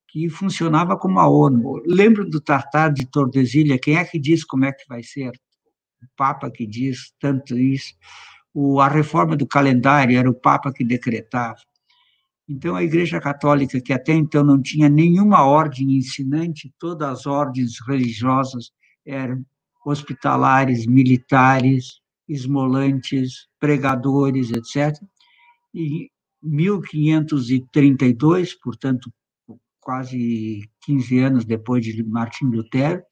que funcionava como a ONU. Lembro do Tratado de Tordesilhas, quem é que diz como é que vai ser? O Papa que diz tanto isso. A reforma do calendário era o Papa que decretava. Então, a Igreja Católica, que até então não tinha nenhuma ordem ensinante, todas as ordens religiosas eram hospitalares, militares, esmolantes, pregadores, etc. E 1532, portanto, quase 15 anos depois de Martim Lutero,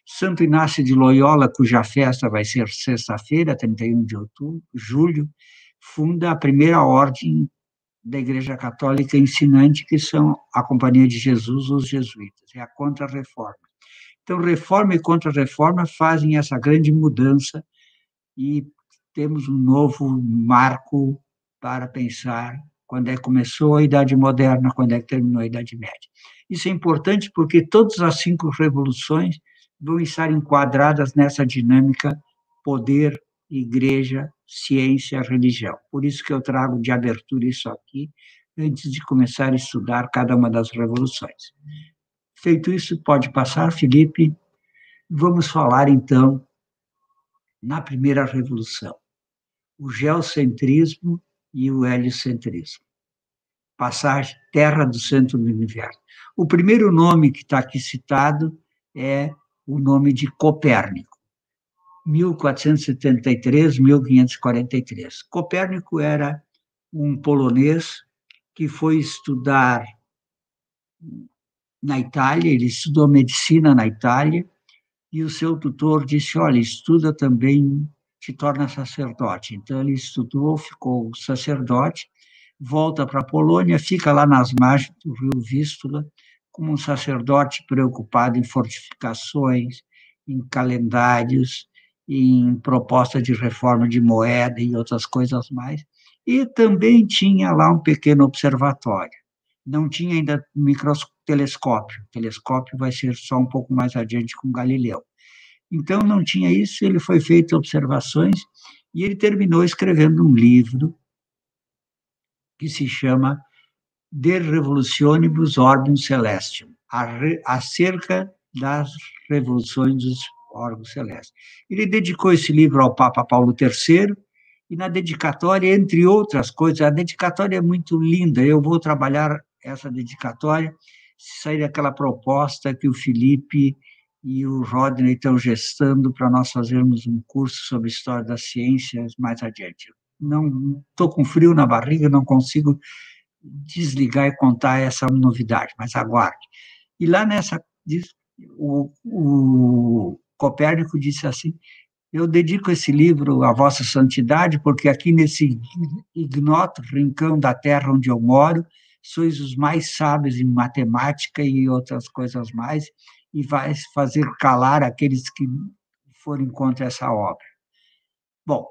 Santo Inácio de Loyola, cuja festa vai ser sexta-feira, 31 de julho, funda a primeira ordem da Igreja Católica ensinante, que são a Companhia de Jesus, os jesuítas, é a Contra-Reforma. Então, reforma e contra-reforma fazem essa grande mudança e temos um novo marco para pensar quando é que começou a Idade Moderna, quando é que terminou a Idade Média. Isso é importante porque todas as 5 revoluções vão estar enquadradas nessa dinâmica poder, igreja, ciência, religião. Por isso que eu trago de abertura isso aqui, antes de começar a estudar cada uma das revoluções. Feito isso, pode passar, Felipe. Vamos falar, então, na primeira revolução, o geocentrismo e o heliocentrismo. Passagem Terra do Centro do Universo. O primeiro nome que está aqui citado é o nome de Copérnico, 1473, 1543. Copérnico era um polonês que foi estudar na Itália, ele estudou medicina na Itália, e o seu tutor disse, olha, estuda também, te torna sacerdote. Então, ele estudou, ficou sacerdote, volta para a Polônia, fica lá nas margens do rio Vístula, como um sacerdote preocupado em fortificações, em calendários, em proposta de reforma de moeda e outras coisas mais. E também tinha lá um pequeno observatório. Não tinha ainda telescópio. O telescópio vai ser só um pouco mais adiante com Galileu. Então, não tinha isso, ele foi feito observações e ele terminou escrevendo um livro que se chama De Revolutionibus Orbium Celestium, acerca das revoluções dos órgãos celestes. Ele dedicou esse livro ao Papa Paulo III, e na dedicatória, entre outras coisas, a dedicatória é muito linda, eu vou trabalhar essa dedicatória, se sair aquela proposta que o Felipe e o Rodney estão gestando para nós fazermos um curso sobre história das ciências mais adiante. Não estou com frio na barriga, não consigo desligar e contar essa novidade, mas aguarde. E lá nessa, o Copérnico disse assim, eu dedico esse livro à vossa santidade, porque aqui nesse ignoto rincão da terra onde eu moro, sois os mais sábios em matemática e outras coisas mais, e vai fazer calar aqueles que forem contra essa obra. Bom,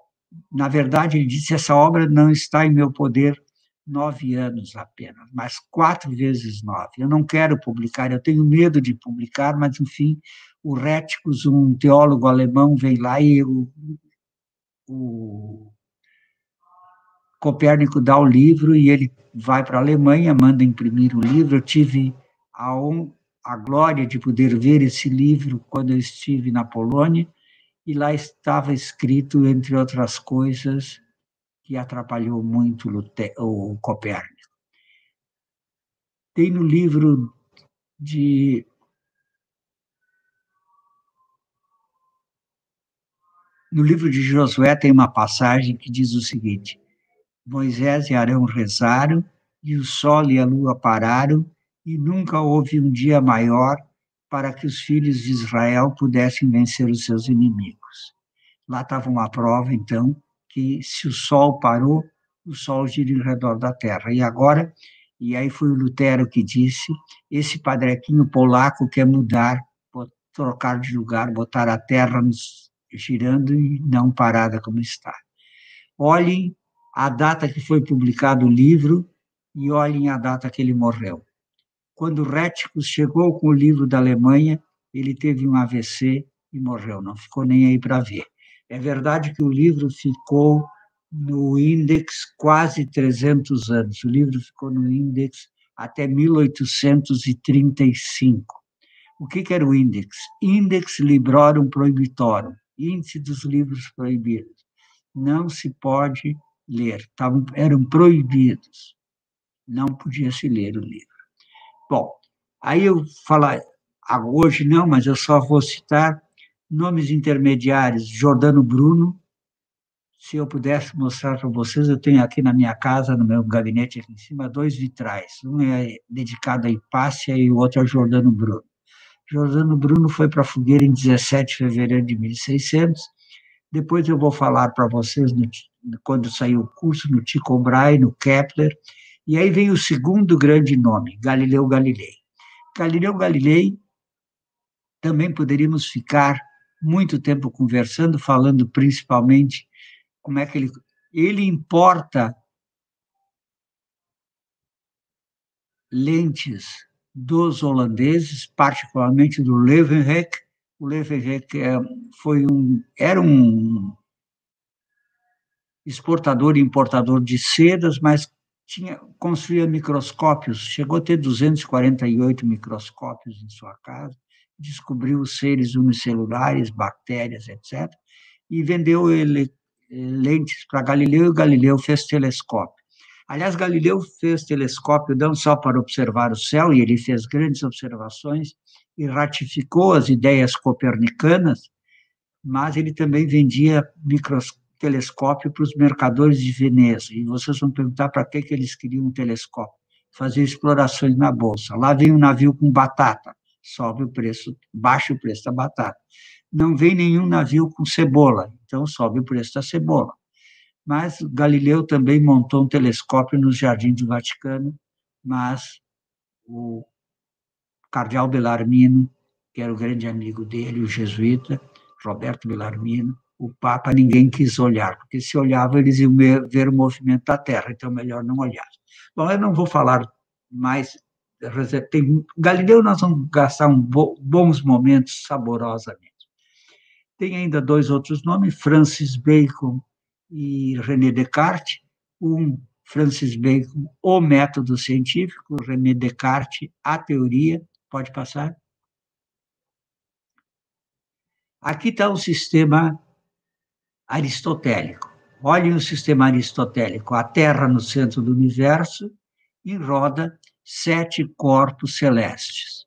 na verdade, ele disse, essa obra não está em meu poder 9 anos apenas, mas 4 vezes 9. Eu não quero publicar, eu tenho medo de publicar, mas, enfim, o Rheticus, um teólogo alemão, vem lá e o Copérnico dá o livro e ele vai para a Alemanha, manda imprimir o livro. Eu tive a glória de poder ver esse livro quando eu estive na Polônia, e lá estava escrito, entre outras coisas, que atrapalhou muito o Copérnico. Tem no livro de Josué tem uma passagem que diz o seguinte: Moisés e Arão rezaram, e o sol e a lua pararam, e nunca houve um dia maior para que os filhos de Israel pudessem vencer os seus inimigos. Lá estava uma prova, então, que se o sol parou, o sol gira em redor da Terra. E agora, e aí foi o Lutero que disse, esse padrequinho polaco quer mudar, trocar de lugar, botar a Terra girando e não parada como está. Olhem a data que foi publicado o livro e olhem a data que ele morreu. Quando Rheticus chegou com o livro da Alemanha, ele teve um AVC e morreu, não ficou nem aí para ver. É verdade que o livro ficou no Index quase 300 anos. O livro ficou no Index até 1835. O que era o Index? Index Librorum Prohibitorum, índice dos livros proibidos. Não se pode ler, eram proibidos. Não podia se ler o livro. Bom, aí eu falar, hoje não, mas eu só vou citar nomes intermediários: Giordano Bruno. Se eu pudesse mostrar para vocês, eu tenho aqui na minha casa, no meu gabinete aqui em cima, 2 vitrais. Um é dedicado a Hipácia e o outro a Giordano Bruno. Giordano Bruno foi para a fogueira em 17 de fevereiro de 1600. Depois eu vou falar para vocês, quando sair o curso, no Tycho Brahe, no Kepler. E aí vem o segundo grande nome, Galileu Galilei. Galileu Galilei, também poderíamos ficar muito tempo conversando, falando principalmente como é que ele importa lentes dos holandeses, particularmente do Leeuwenhoek. O Leeuwenhoek era um exportador e importador de sedas, mas construía microscópios, chegou a ter 248 microscópios em sua casa, descobriu os seres unicelulares, bactérias, etc., e vendeu lentes para Galileu, e Galileu fez telescópio. Aliás, Galileu fez telescópio não só para observar o céu, e ele fez grandes observações e ratificou as ideias copernicanas, mas ele também vendia telescópio para os mercadores de Veneza. E vocês vão perguntar para que eles queriam um telescópio. Fazer explorações na Bolsa. Lá vem um navio com batata, sobe o preço, baixa o preço da batata. Não vem nenhum navio com cebola, então sobe o preço da cebola. Mas Galileu também montou um telescópio nos Jardins do Vaticano, mas o cardeal Bellarmino, que era o grande amigo dele, o jesuíta, Roberto Bellarmino, o Papa, ninguém quis olhar, porque se olhava eles iam ver o movimento da Terra, então melhor não olhar. Bom, eu não vou falar mais. Galileu, nós vamos gastar bons momentos saborosamente. Tem ainda 2 outros nomes, Francis Bacon e René Descartes. Francis Bacon, o método científico, René Descartes, a teoria. Pode passar? Aqui está o sistema aristotélico. Olhem o sistema aristotélico. A Terra no centro do universo, em roda 7 corpos celestes: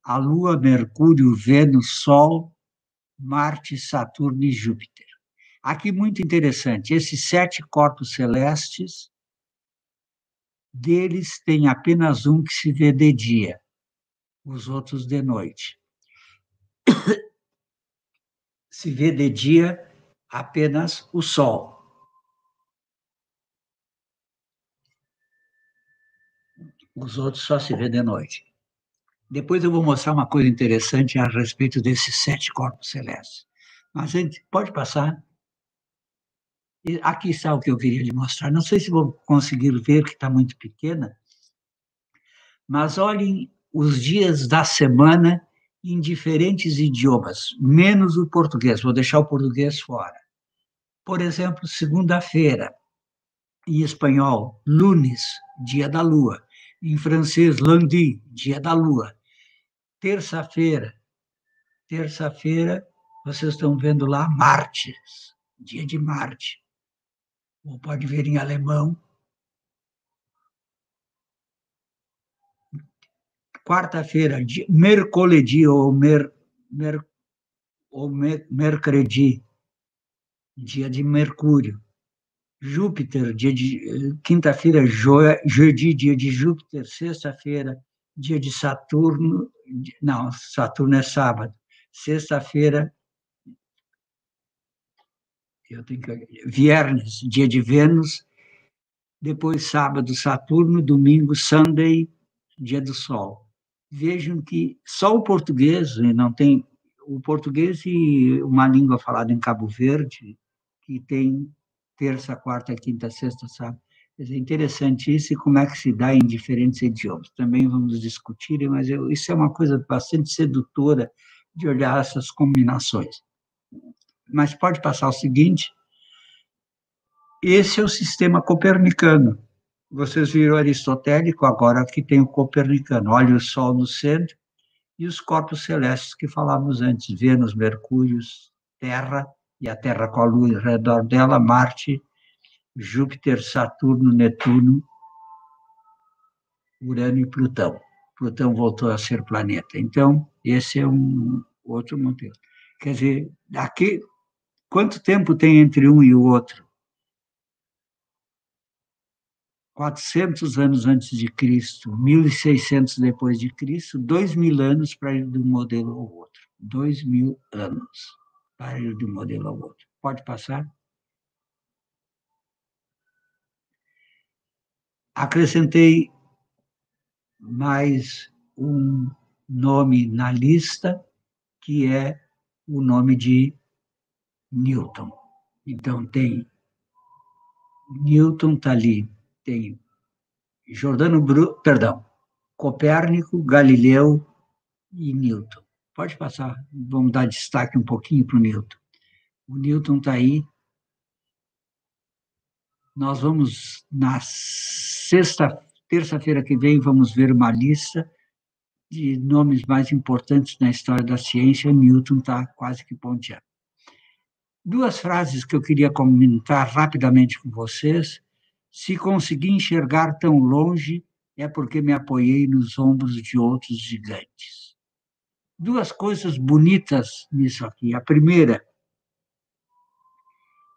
a Lua, Mercúrio, Vênus, Sol, Marte, Saturno e Júpiter. Aqui, muito interessante, esses 7 corpos celestes, deles tem apenas um que se vê de dia, os outros de noite. Se vê de dia apenas o Sol. Os outros só se vê de noite. Depois eu vou mostrar uma coisa interessante a respeito desses 7 corpos celestes. Mas, gente, pode passar? E aqui está o que eu queria lhe mostrar. Não sei se vou conseguir ver, que está muito pequena, mas olhem os dias da semana em diferentes idiomas, menos o português. Vou deixar o português fora. Por exemplo, segunda-feira, em espanhol, lunes, dia da lua. Em francês, lundi, dia da lua. Terça-feira, vocês estão vendo lá, martes, dia de Marte. Ou pode ver em alemão. Quarta-feira, mercoledì mercredi, dia de Mercúrio. Júpiter, dia de quinta-feira, jeudi, dia de Júpiter. Sexta-feira, dia de Saturno. Não, Saturno é sábado. Sexta-feira, viernes, dia de Vênus. Depois, sábado, Saturno. Domingo, Sunday, dia do Sol. Vejam que só o português, não tem o português e uma língua falada em Cabo Verde, que tem terça, quarta, quinta, sexta, sábado. É interessante isso e como é que se dá em diferentes idiomas. Também vamos discutir, mas isso é uma coisa bastante sedutora de olhar essas combinações. Mas pode passar o seguinte, esse é o sistema copernicano. Vocês viram o aristotélico, agora aqui tem o copernicano. Olha o Sol no centro e os corpos celestes que falávamos antes, Vênus, Mercúrio, Terra, e a Terra com a Lua ao redor dela, Marte, Júpiter, Saturno, Netuno, Urano e Plutão. Plutão voltou a ser planeta. Então, esse é um outro modelo. Quer dizer, daqui, quanto tempo tem entre um e o outro? 400 anos antes de Cristo, 1.600 depois de Cristo, 2.000 anos para ir de um modelo ao outro. 2.000 anos para ir de um modelo ao outro. Pode passar? Acrescentei mais um nome na lista, que é o nome de Newton. Então, tem Newton, está ali, tem Copérnico, Galileu e Newton. Pode passar, vamos dar destaque um pouquinho para o Newton. O Newton está aí. Nós vamos, na terça-feira que vem, vamos ver uma lista de nomes mais importantes na história da ciência. Newton está quase que ponteando. Duas frases que eu queria comentar rapidamente com vocês. Se consegui enxergar tão longe, é porque me apoiei nos ombros de outros gigantes. Duas coisas bonitas nisso aqui. A primeira,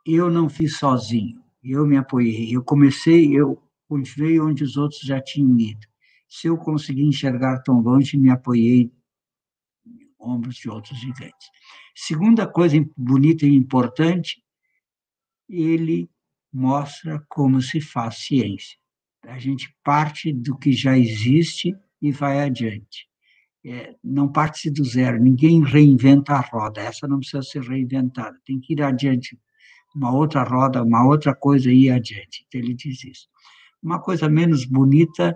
eu não fiz sozinho, eu me apoiei. Eu continuei onde os outros já tinham ido. Se eu consegui enxergar tão longe, me apoiei nos ombros de outros gigantes. Segunda coisa bonita e importante, ele mostra como se faz ciência. A gente parte do que já existe e vai adiante. Não parte-se do zero, ninguém reinventa a roda, essa não precisa ser reinventada, tem que ir adiante, uma outra roda, uma outra coisa e ir adiante. Então, ele diz isso. Uma coisa menos bonita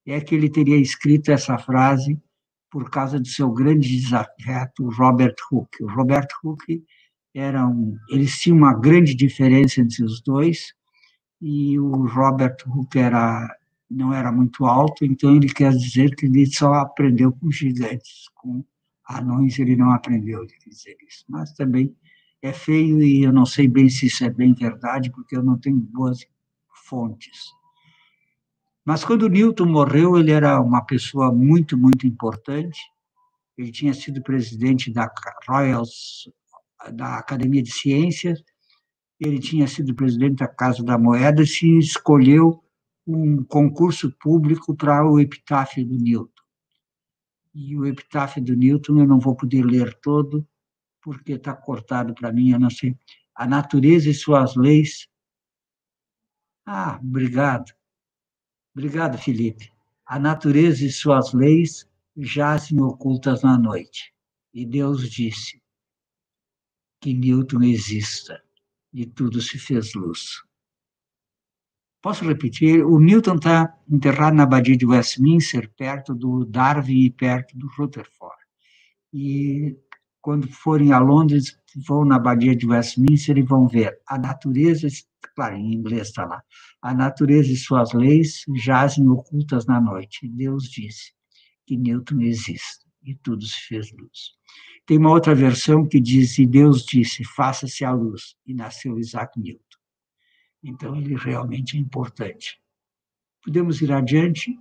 é que ele teria escrito essa frase por causa do seu grande desafeto, Robert Hooke. O Robert Hooke eles tinham uma grande diferença entre os dois, e o Robert Hooke não era muito alto, então ele quer dizer que ele só aprendeu com gigantes, com anões ele não aprendeu, ele quer dizer isso. Mas também é feio e eu não sei bem se isso é bem verdade, porque eu não tenho boas fontes. Mas quando Newton morreu, ele era uma pessoa muito, muito importante. Ele tinha sido presidente da Academia de Ciências, ele tinha sido presidente da Casa da Moeda e se escolheu um concurso público para o epitáfio do Newton. E o epitáfio do Newton eu não vou poder ler todo, porque está cortado para mim, eu não sei. A natureza e suas leis. Ah, obrigado. Obrigado, Felipe. A natureza e suas leis jazem ocultas na noite. E Deus disse que Newton exista. e tudo se fez luz. Posso repetir? O Newton está enterrado na abadia de Westminster, perto do Darwin e perto do Rutherford. E quando forem a Londres, vão na abadia de Westminster e vão ver a natureza, claro, em inglês está lá, a natureza e suas leis jazem ocultas na noite. Deus disse que Newton existe e tudo se fez luz. Tem uma outra versão que diz, e Deus disse, faça-se a luz, e nasceu Isaac Newton. Então, ele realmente é importante. Podemos ir adiante.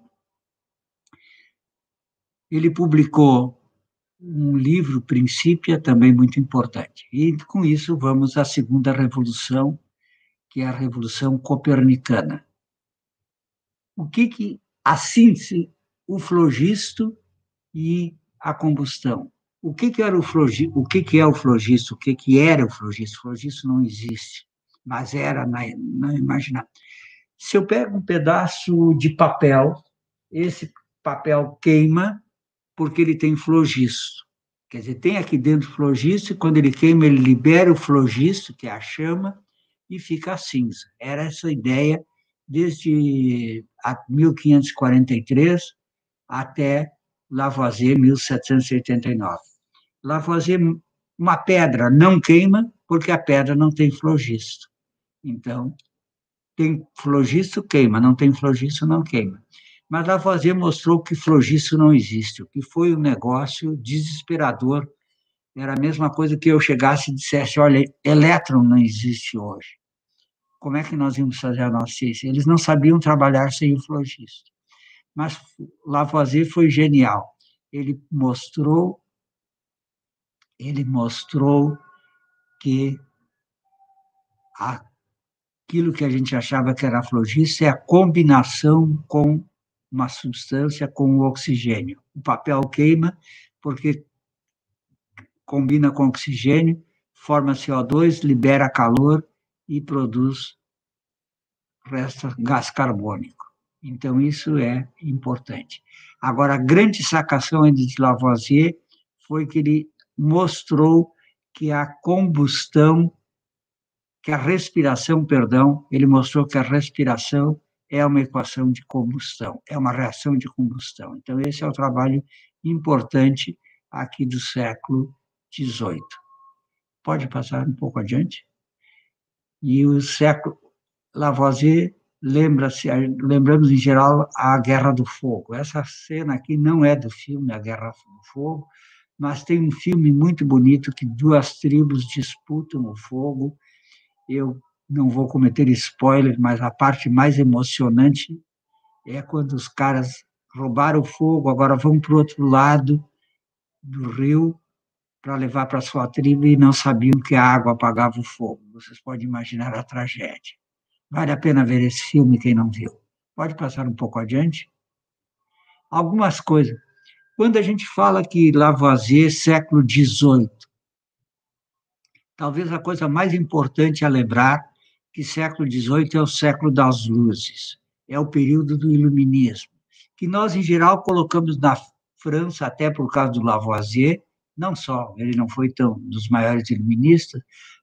Ele publicou um livro, Principia, também muito importante. E, com isso, vamos à segunda revolução, que é a Revolução Copernicana. O que a síntese, o flogisto e a combustão. O que era o flogisto? O que é o flogisto? O que era o flogisto? O flogisto não existe, mas era na imaginação. Se eu pego um pedaço de papel, esse papel queima porque ele tem flogisto. Quer dizer, tem aqui dentro flogisto, e quando ele queima, ele libera o flogisto, que é a chama, e fica a cinza. Era essa a ideia desde 1543 até Lavoisier, 1789. Lavoisier, uma pedra não queima porque a pedra não tem flogisto. Então, tem flogisto, queima, não tem flogisto, não queima. Mas Lavoisier mostrou que flogisto não existe, o que foi um negócio desesperador. Era a mesma coisa que eu chegasse e dissesse, olha, elétron não existe hoje. Como é que nós íamos fazer a nossa ciência? Eles não sabiam trabalhar sem o flogisto. Mas Lavoisier foi genial. Ele mostrou que aquilo que a gente achava que era flogisto é a combinação com uma substância, com o oxigênio. O papel queima porque combina com oxigênio, forma CO2, libera calor e produz gás carbônico. Então, isso é importante. Agora, a grande sacação de Lavoisier foi que ele mostrou que a respiração, ele mostrou que a respiração é uma equação de combustão, é uma reação de combustão. Então, esse é o trabalho importante aqui do século XVIII. Pode passar um pouco adiante? E o século Lavoisier, lembramos em geral a Guerra do Fogo. Essa cena aqui não é do filme A Guerra do Fogo, mas tem um filme muito bonito que duas tribos disputam o fogo. Eu não vou cometer spoiler, mas a parte mais emocionante é quando os caras roubaram o fogo, agora vão para o outro lado do rio para levar para a sua tribo e não sabiam que a água apagava o fogo. Vocês podem imaginar a tragédia. Vale a pena ver esse filme, quem não viu. Pode passar um pouco adiante? Algumas coisas. Quando a gente fala que Lavoisier, século XVIII, talvez a coisa mais importante a lembrar que século XVIII é o século das luzes, é o período do iluminismo, que nós, em geral, colocamos na França, até por causa do Lavoisier, não só, ele não foi tão dos maiores iluministas,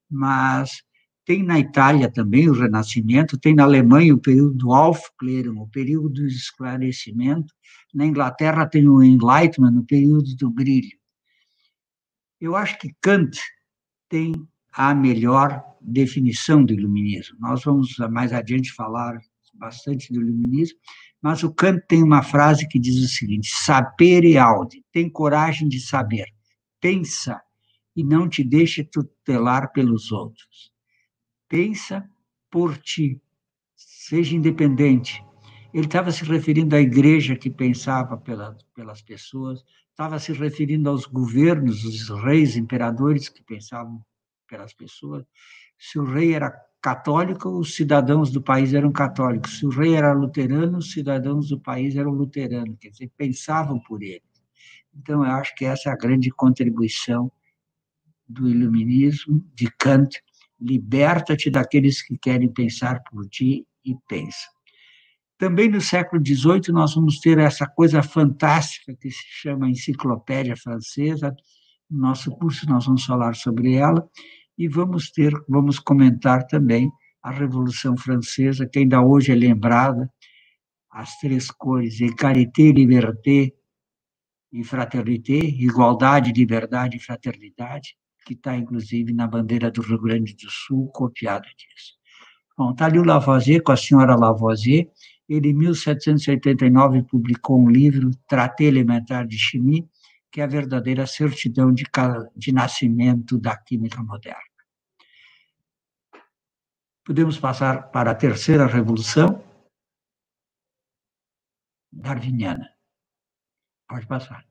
mas tem na Itália também o Renascimento, tem na Alemanha o período do Aufklärung, o período do esclarecimento, na Inglaterra tem o Enlightenment, o período do brilho. Eu acho que Kant tem a melhor definição do iluminismo. Nós vamos mais adiante falar bastante do iluminismo, mas o Kant tem uma frase que diz o seguinte: sapere aude, tem coragem de saber, pensa e não te deixe tutelar pelos outros. Pensa por ti, seja independente. Ele estava se referindo à igreja que pensava pelas pessoas, estava se referindo aos governos, os reis, imperadores que pensavam pelas pessoas. Se o rei era católico, os cidadãos do país eram católicos. Se o rei era luterano, os cidadãos do país eram luteranos, quer dizer, pensavam por ele. Então, eu acho que essa é a grande contribuição do iluminismo, de Kant: liberta-te daqueles que querem pensar por ti e pensa. Também no século XVIII nós vamos ter essa coisa fantástica que se chama Enciclopédia Francesa. No nosso curso nós vamos falar sobre ela, e vamos comentar também a Revolução Francesa, que ainda hoje é lembrada, as três cores, Equalité, Liberté e Fraternité, igualdade, liberdade e fraternidade, que está, inclusive, na bandeira do Rio Grande do Sul, copiada disso. Bom, está ali o Lavoisier, com a senhora Lavoisier. Ele, em 1789, publicou um livro, Traté Elementar de Chimie, que é a verdadeira certidão de nascimento da química moderna. Podemos passar para a terceira revolução darwiniana. Pode passar.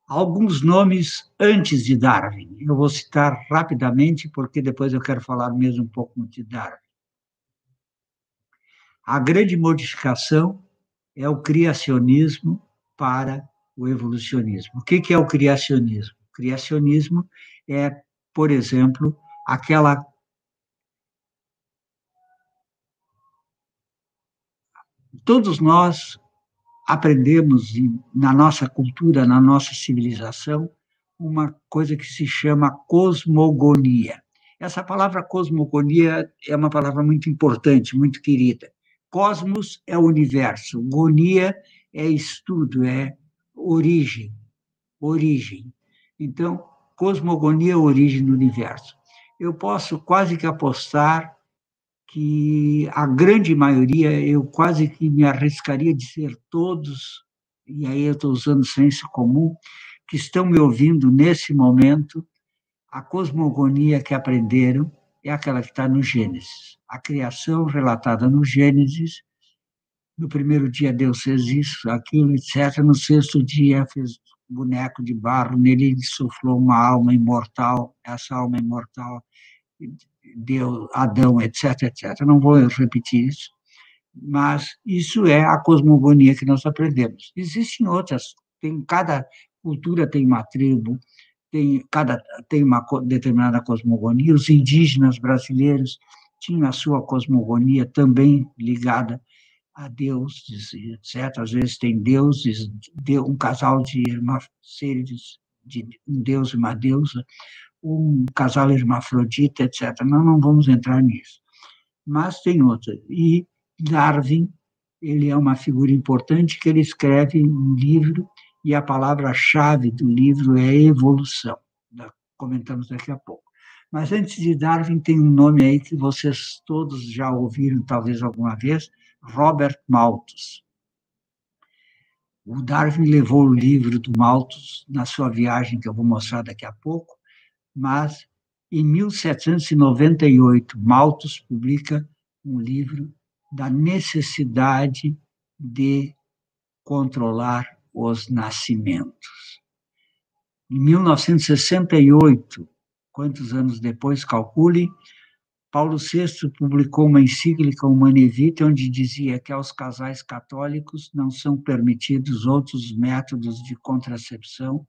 Alguns nomes antes de Darwin. Eu vou citar rapidamente, porque depois eu quero falar mesmo um pouco de Darwin. A grande modificação é o criacionismo para o evolucionismo. O que é o criacionismo? O criacionismo é, por exemplo, aquela... Todos nós aprendemos na nossa cultura, na nossa civilização, uma coisa que se chama cosmogonia. Essa palavra cosmogonia é uma palavra muito importante, muito querida. Cosmos é o universo, gonia é estudo, é origem. Então, cosmogonia é a origem do universo. Eu posso quase que apostar que a grande maioria, eu quase que me arriscaria dizer todos, e aí eu estou usando senso comum, que estão me ouvindo nesse momento, a cosmogonia que aprenderam é aquela que está no Gênesis. A criação relatada no Gênesis, no primeiro dia Deus fez isso, aquilo, etc. No sexto dia fez boneco de barro, nele insuflou uma alma imortal, essa alma imortal deu Adão, etc, etc. Não vou repetir isso, mas isso é a cosmogonia que nós aprendemos. Existem outras, cada cultura tem uma tribo, tem uma determinada cosmogonia. Os indígenas brasileiros tinham a sua cosmogonia também ligada a deuses, etc. Às vezes tem deuses, um casal de seres, de um deus e uma deusa, um casal hermafrodita, etc. Nós não vamos entrar nisso. Mas tem outra. E Darwin, ele é uma figura importante, que ele escreve um livro, e a palavra-chave do livro é evolução. Comentamos daqui a pouco. Mas antes de Darwin, tem um nome aí que vocês todos já ouviram, talvez alguma vez, Robert Malthus. O Darwin levou o livro do Malthus na sua viagem, que eu vou mostrar daqui a pouco, mas em 1798, Malthus publica um livro da necessidade de controlar os nascimentos. Em 1968, quantos anos depois, calcule, Paulo VI publicou uma encíclica Humanae Vitae, onde dizia que aos casais católicos não são permitidos outros métodos de contracepção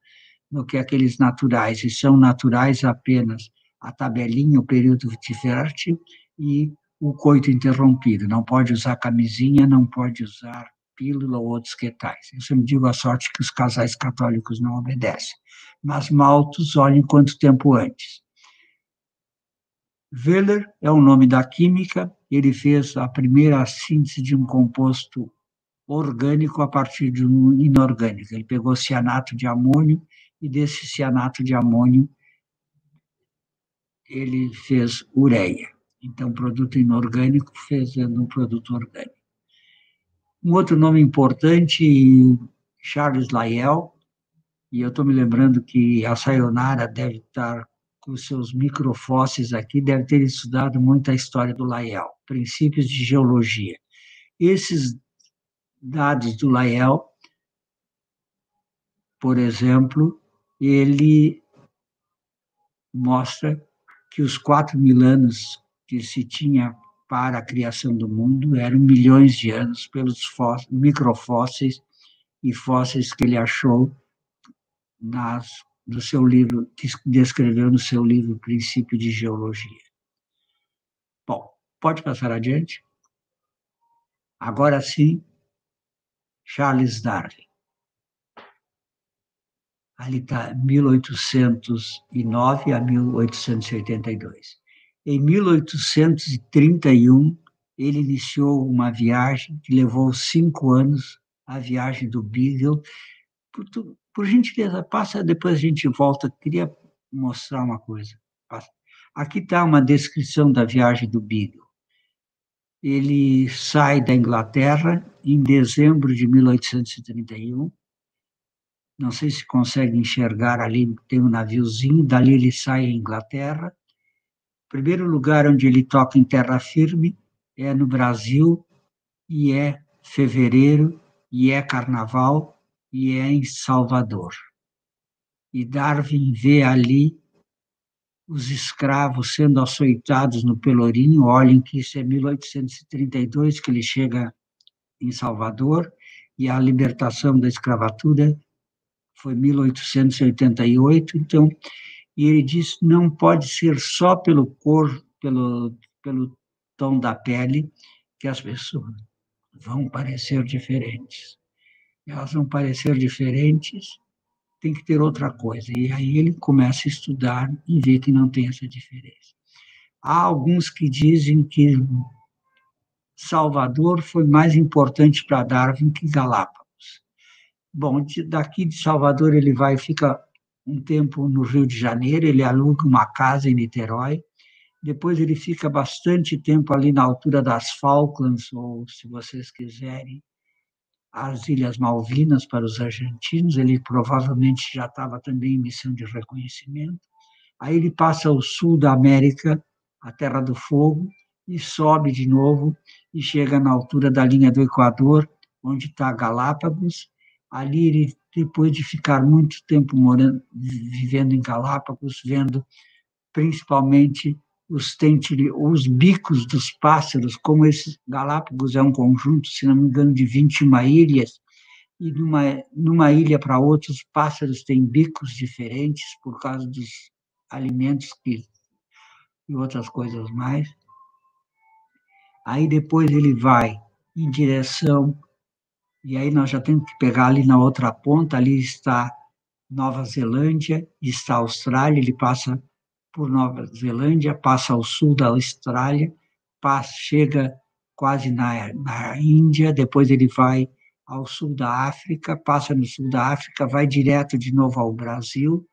do que aqueles naturais, e são naturais apenas a tabelinha, o período fértil e o coito interrompido. Não pode usar camisinha, não pode usar pílula ou outros que tais. Eu sempre digo a sorte que os casais católicos não obedecem. Mas Malthus, olhem quanto tempo antes. Wöhler é o nome da química, ele fez a primeira síntese de um composto orgânico a partir de um inorgânico. Ele pegou cianato de amônio e desse cianato de amônio ele fez ureia. Então, produto inorgânico fazendo um produto orgânico. Um outro nome importante, Charles Lyell, e eu estou me lembrando que a Sayonara deve estar com seus microfósseis aqui, deve ter estudado muito a história do Lyell, princípios de geologia. Esses dados do Lyell, por exemplo, ele mostra que os 4.000 anos que se tinha para a criação do mundo eram milhões de anos pelos microfósseis e fósseis que ele achou no seu livro, que descreveu no seu livro Princípio de Geologia. Bom, pode passar adiante? Agora sim, Charles Darwin. Ali está 1809 a 1882. Em 1831, ele iniciou uma viagem que levou 5 anos, a viagem do Beagle. Por gentileza, passa, depois a gente volta. Queria mostrar uma coisa. Aqui está uma descrição da viagem do Beagle. Ele sai da Inglaterra em dezembro de 1831. Não sei se consegue enxergar ali, tem um naviozinho, dali ele sai à Inglaterra. O primeiro lugar onde ele toca em terra firme é no Brasil, e é fevereiro, e é carnaval, e é em Salvador. E Darwin vê ali os escravos sendo açoitados no Pelourinho. Olhem que isso é 1832, que ele chega em Salvador, e a libertação da escravatura foi 1888, então, e ele diz, não pode ser só pelo cor, pelo tom da pele, que as pessoas vão parecer diferentes. Elas vão parecer diferentes, tem que ter outra coisa. E aí ele começa a estudar e vê que não tem essa diferença. Há alguns que dizem que Salvador foi mais importante para Darwin que Galápagos. Bom, daqui de Salvador ele vai e fica um tempo no Rio de Janeiro, ele aluga uma casa em Niterói, depois ele fica bastante tempo ali na altura das Falklands, ou, se vocês quiserem, as Ilhas Malvinas para os argentinos. Ele provavelmente já estava também em missão de reconhecimento. Aí ele passa ao sul da América, a Terra do Fogo, e sobe de novo e chega na altura da linha do Equador, onde está Galápagos. Ali, ele, depois de ficar muito tempo vivendo em Galápagos, vendo principalmente os bicos dos pássaros, como esses Galápagos é um conjunto, se não me engano, de 21 ilhas, e numa ilha para outra, os pássaros têm bicos diferentes por causa dos alimentos e outras coisas mais. Aí depois ele vai em direção, e aí nós já temos que pegar ali na outra ponta, ali está Nova Zelândia, está a Austrália, ele passa por Nova Zelândia, passa ao sul da Austrália, chega quase na Índia, depois ele vai ao sul da África, passa no sul da África, vai direto de novo ao Brasil,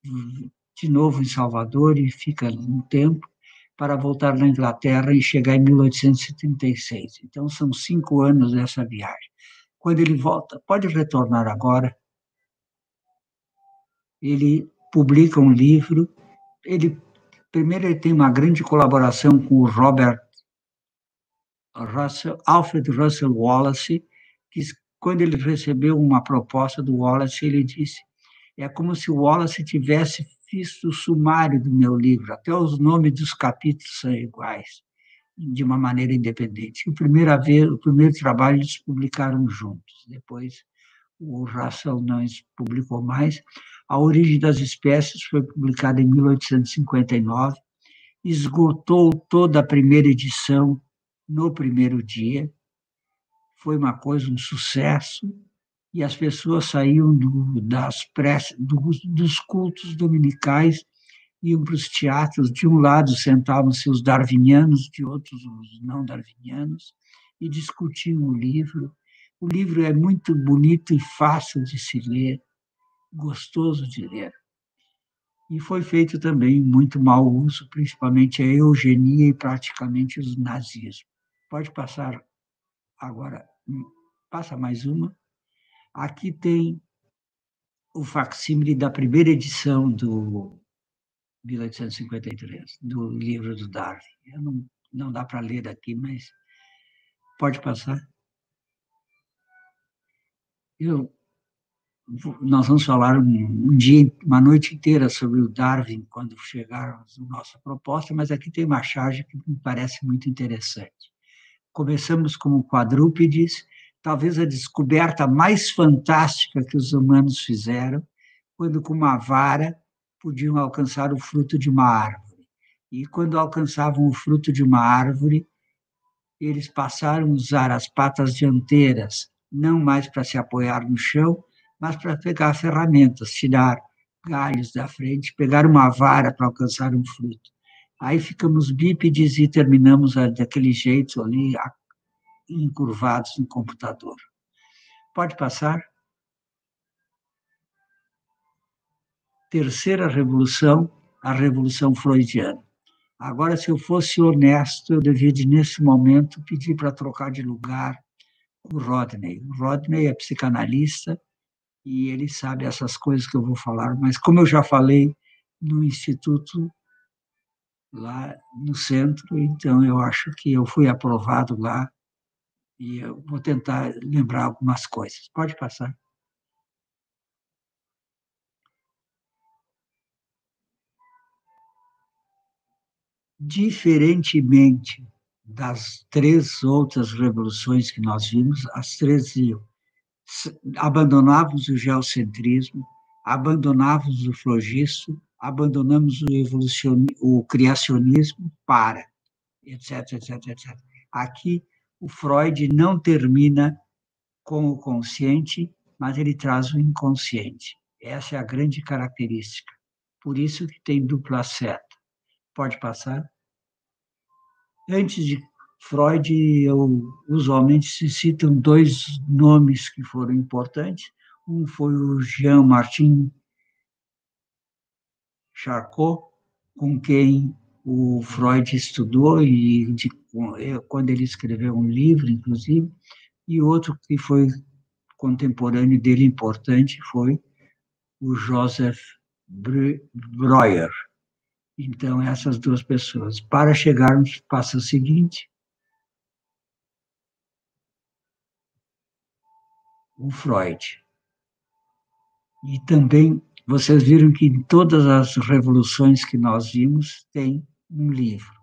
de novo em Salvador, e fica um tempo, para voltar na Inglaterra e chegar em 1836. Então, são 5 anos dessa viagem. Quando ele volta, pode retornar agora, ele publica um livro. Primeiro, ele tem uma grande colaboração com o Alfred Russel Wallace, que quando ele recebeu uma proposta do Wallace, ele disse, é como se o Wallace tivesse visto o sumário do meu livro, até os nomes dos capítulos são iguais, de uma maneira independente. O primeiro trabalho eles publicaram juntos, depois o Russell não publicou mais. A Origem das Espécies foi publicada em 1859, esgotou toda a primeira edição no primeiro dia, foi uma coisa, um sucesso, e as pessoas saíam dos cultos dominicais, iam para os teatros, de um lado sentavam-se os darwinianos, de outros os não darwinianos, e discutiam o livro. O livro é muito bonito e fácil de se ler, gostoso de ler. E foi feito também muito mau uso, principalmente a eugenia e praticamente os nazismos. Pode passar agora, passa mais uma. Aqui tem o facsímile da primeira edição do 1853, do livro do Darwin. Não dá para ler aqui, mas pode passar. Nós vamos falar um dia, uma noite inteira sobre o Darwin quando chegarmos na nossa proposta, mas aqui tem uma charge que me parece muito interessante. Começamos como quadrúpedes, talvez a descoberta mais fantástica que os humanos fizeram, quando com uma vara podiam alcançar o fruto de uma árvore. E quando alcançavam o fruto de uma árvore, eles passaram a usar as patas dianteiras, não mais para se apoiar no chão, mas para pegar ferramentas, tirar galhos da frente, pegar uma vara para alcançar um fruto. Aí ficamos bípedes e terminamos daquele jeito ali, encurvados no computador. Pode passar? Terceira revolução, a revolução freudiana. Agora, se eu fosse honesto, eu devia, nesse momento, pedir para trocar de lugar o Rodney. O Rodney é psicanalista e ele sabe essas coisas que eu vou falar, mas como eu já falei no instituto, lá no centro, então eu acho que eu fui aprovado lá e eu vou tentar lembrar algumas coisas. Pode passar. Diferentemente das três outras revoluções que nós vimos, as três iam abandonávamos o geocentrismo, abandonávamos o flogisto, abandonamos o criacionismo para, etc, etc, etc. Aqui, o Freud não termina com o consciente, mas ele traz o inconsciente. Essa é a grande característica. Por isso que tem dupla seta. Pode passar? Antes de Freud, usualmente se citam dois nomes que foram importantes. Um foi o Jean-Martin Charcot, com quem o Freud estudou, quando ele escreveu um livro, inclusive, e outro que foi contemporâneo dele importante foi o Joseph Breuer. Então, essas duas pessoas. Para chegarmos, passa o seguinte: o Freud. E também, vocês viram que em todas as revoluções que nós vimos, tem um livro.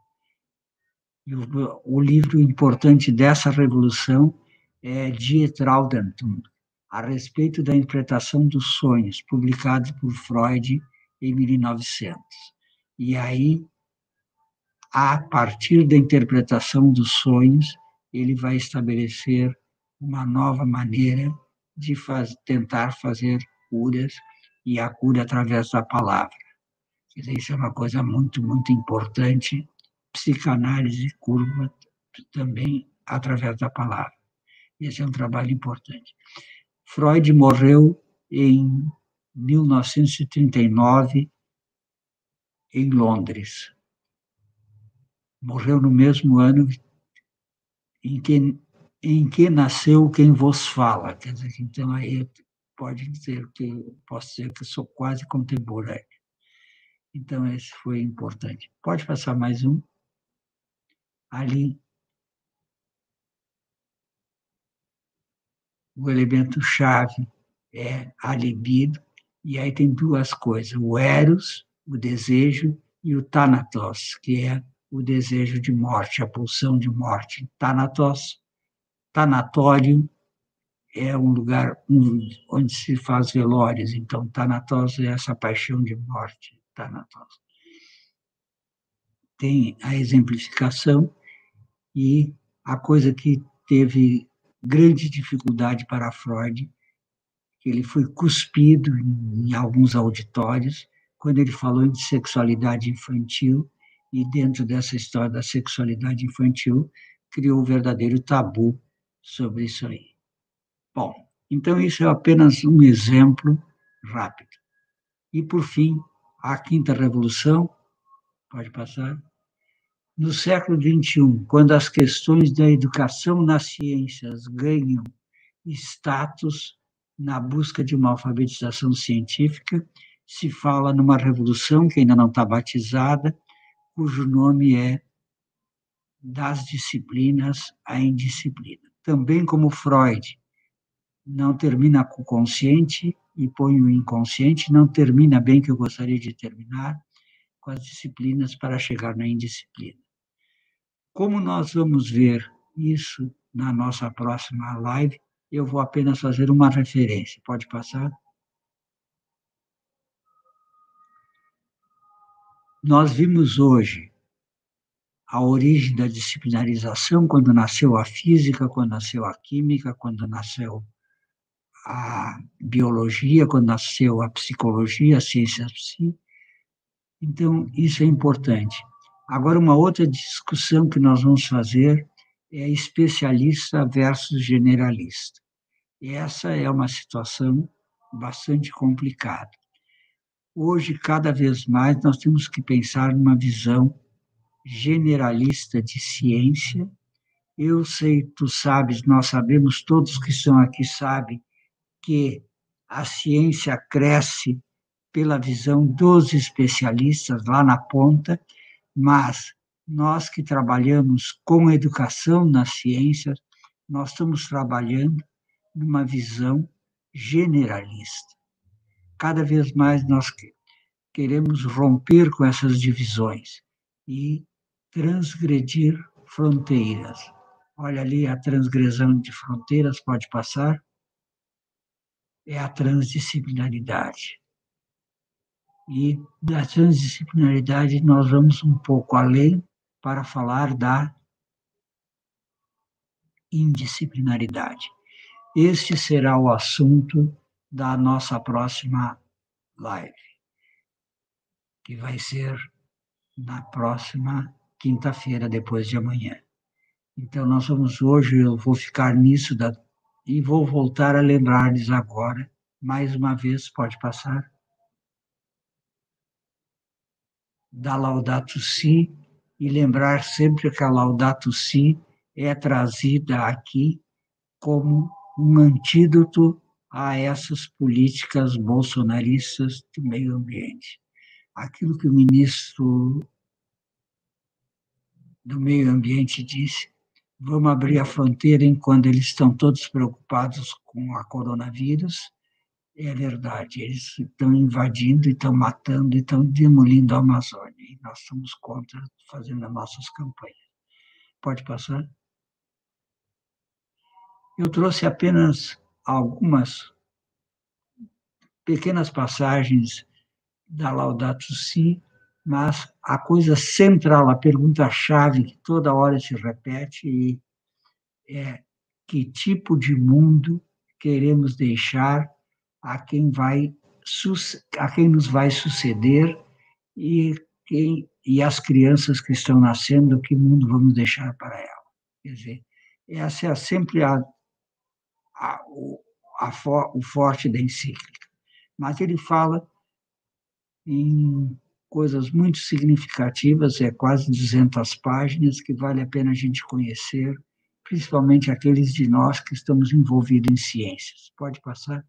E o livro importante dessa revolução é Die Traumdeutung, a respeito da interpretação dos sonhos, publicado por Freud em 1900. E aí, a partir da interpretação dos sonhos, ele vai estabelecer uma nova maneira de tentar fazer curas, e a cura através da palavra. Isso é uma coisa muito, muito importante. Psicanálise curva também através da palavra. Esse é um trabalho importante. Freud morreu em 1939 em Londres. Morreu no mesmo ano em que nasceu quem vos fala. Quer dizer, então, aí pode dizer que posso dizer que sou quase contemporâneo. Então, esse foi importante. Pode passar mais um? Ali, o elemento chave é a libido, e aí tem duas coisas: o eros, o desejo, e o thanatos, que é o desejo de morte, a pulsão de morte. Thanatos, tanatório, é um lugar onde se faz velórios, então Thanatos é essa paixão de morte, Thanatos. Tem a exemplificação e a coisa que teve grande dificuldade para Freud, que ele foi cuspido em alguns auditórios, quando ele falou de sexualidade infantil, e dentro dessa história da sexualidade infantil, criou um verdadeiro tabu sobre isso aí. Bom, então isso é apenas um exemplo rápido. E, por fim, a quinta revolução, pode passar, no século XXI, quando as questões da educação nas ciências ganham status na busca de uma alfabetização científica, se fala numa revolução que ainda não está batizada, cujo nome é das disciplinas à indisciplina. Também como Freud não termina com o consciente e põe o inconsciente, não termina bem, que eu gostaria de terminar, com as disciplinas para chegar na indisciplina. Como nós vamos ver isso na nossa próxima live, eu vou apenas fazer uma referência. Pode passar? Nós vimos hoje a origem da disciplinarização, quando nasceu a física, quando nasceu a química, quando nasceu a biologia, quando nasceu a psicologia, a ciência psi. Então, isso é importante. Agora, uma outra discussão que nós vamos fazer é especialista versus generalista. E essa é uma situação bastante complicada. Hoje, cada vez mais, nós temos que pensar numa visão generalista de ciência. Eu sei, tu sabes, nós sabemos, todos que estão aqui sabem, que a ciência cresce pela visão dos especialistas lá na ponta, mas nós que trabalhamos com educação nas ciências, nós estamos trabalhando numa visão generalista. Cada vez mais nós queremos romper com essas divisões e transgredir fronteiras. Olha ali a transgressão de fronteiras, pode passar, é a transdisciplinaridade. E da transdisciplinaridade nós vamos um pouco além para falar da indisciplinaridade. Este será o assunto da nossa próxima live, que vai ser na próxima quinta-feira, depois de amanhã. Então, nós vamos hoje, eu vou ficar nisso e vou voltar a lembrar-lhes agora, mais uma vez, pode passar, da Laudato Si, e lembrar sempre que a Laudato Si é trazida aqui como um antídoto a essas políticas bolsonaristas do meio ambiente. Aquilo que o ministro do meio ambiente disse, vamos abrir a fronteira enquanto eles estão todos preocupados com a coronavírus, é verdade, eles estão invadindo, estão matando, estão demolindo a Amazônia, e nós estamos contra, fazendo as nossas campanhas. Pode passar? Eu trouxe apenas algumas pequenas passagens da Laudato Si, mas a coisa central, a pergunta-chave que toda hora se repete é que tipo de mundo queremos deixar a quem nos vai suceder e as crianças que estão nascendo, que mundo vamos deixar para ela. Quer dizer, essa é sempre o forte da encíclica. Mas ele fala em coisas muito significativas, é quase 200 páginas, que vale a pena a gente conhecer, principalmente aqueles de nós que estamos envolvidos em ciências. Pode passar?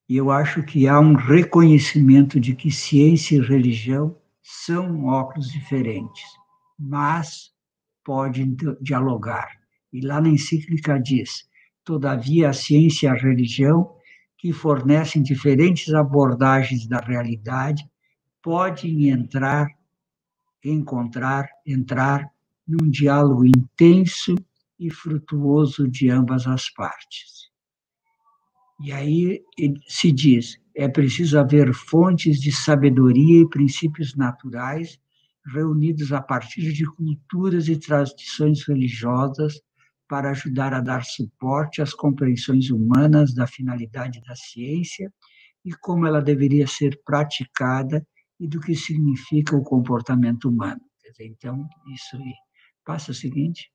E eu acho que há um reconhecimento de que ciência e religião são óculos diferentes, mas podem dialogar. E lá na encíclica diz, todavia a ciência e a religião, que fornecem diferentes abordagens da realidade, podem entrar num diálogo intenso e frutuoso de ambas as partes. E aí se diz, é preciso haver fontes de sabedoria e princípios naturais reunidos a partir de culturas e tradições religiosas para ajudar a dar suporte às compreensões humanas da finalidade da ciência e como ela deveria ser praticada e do que significa o comportamento humano. Quer dizer, então, isso aí. Passa o seguinte.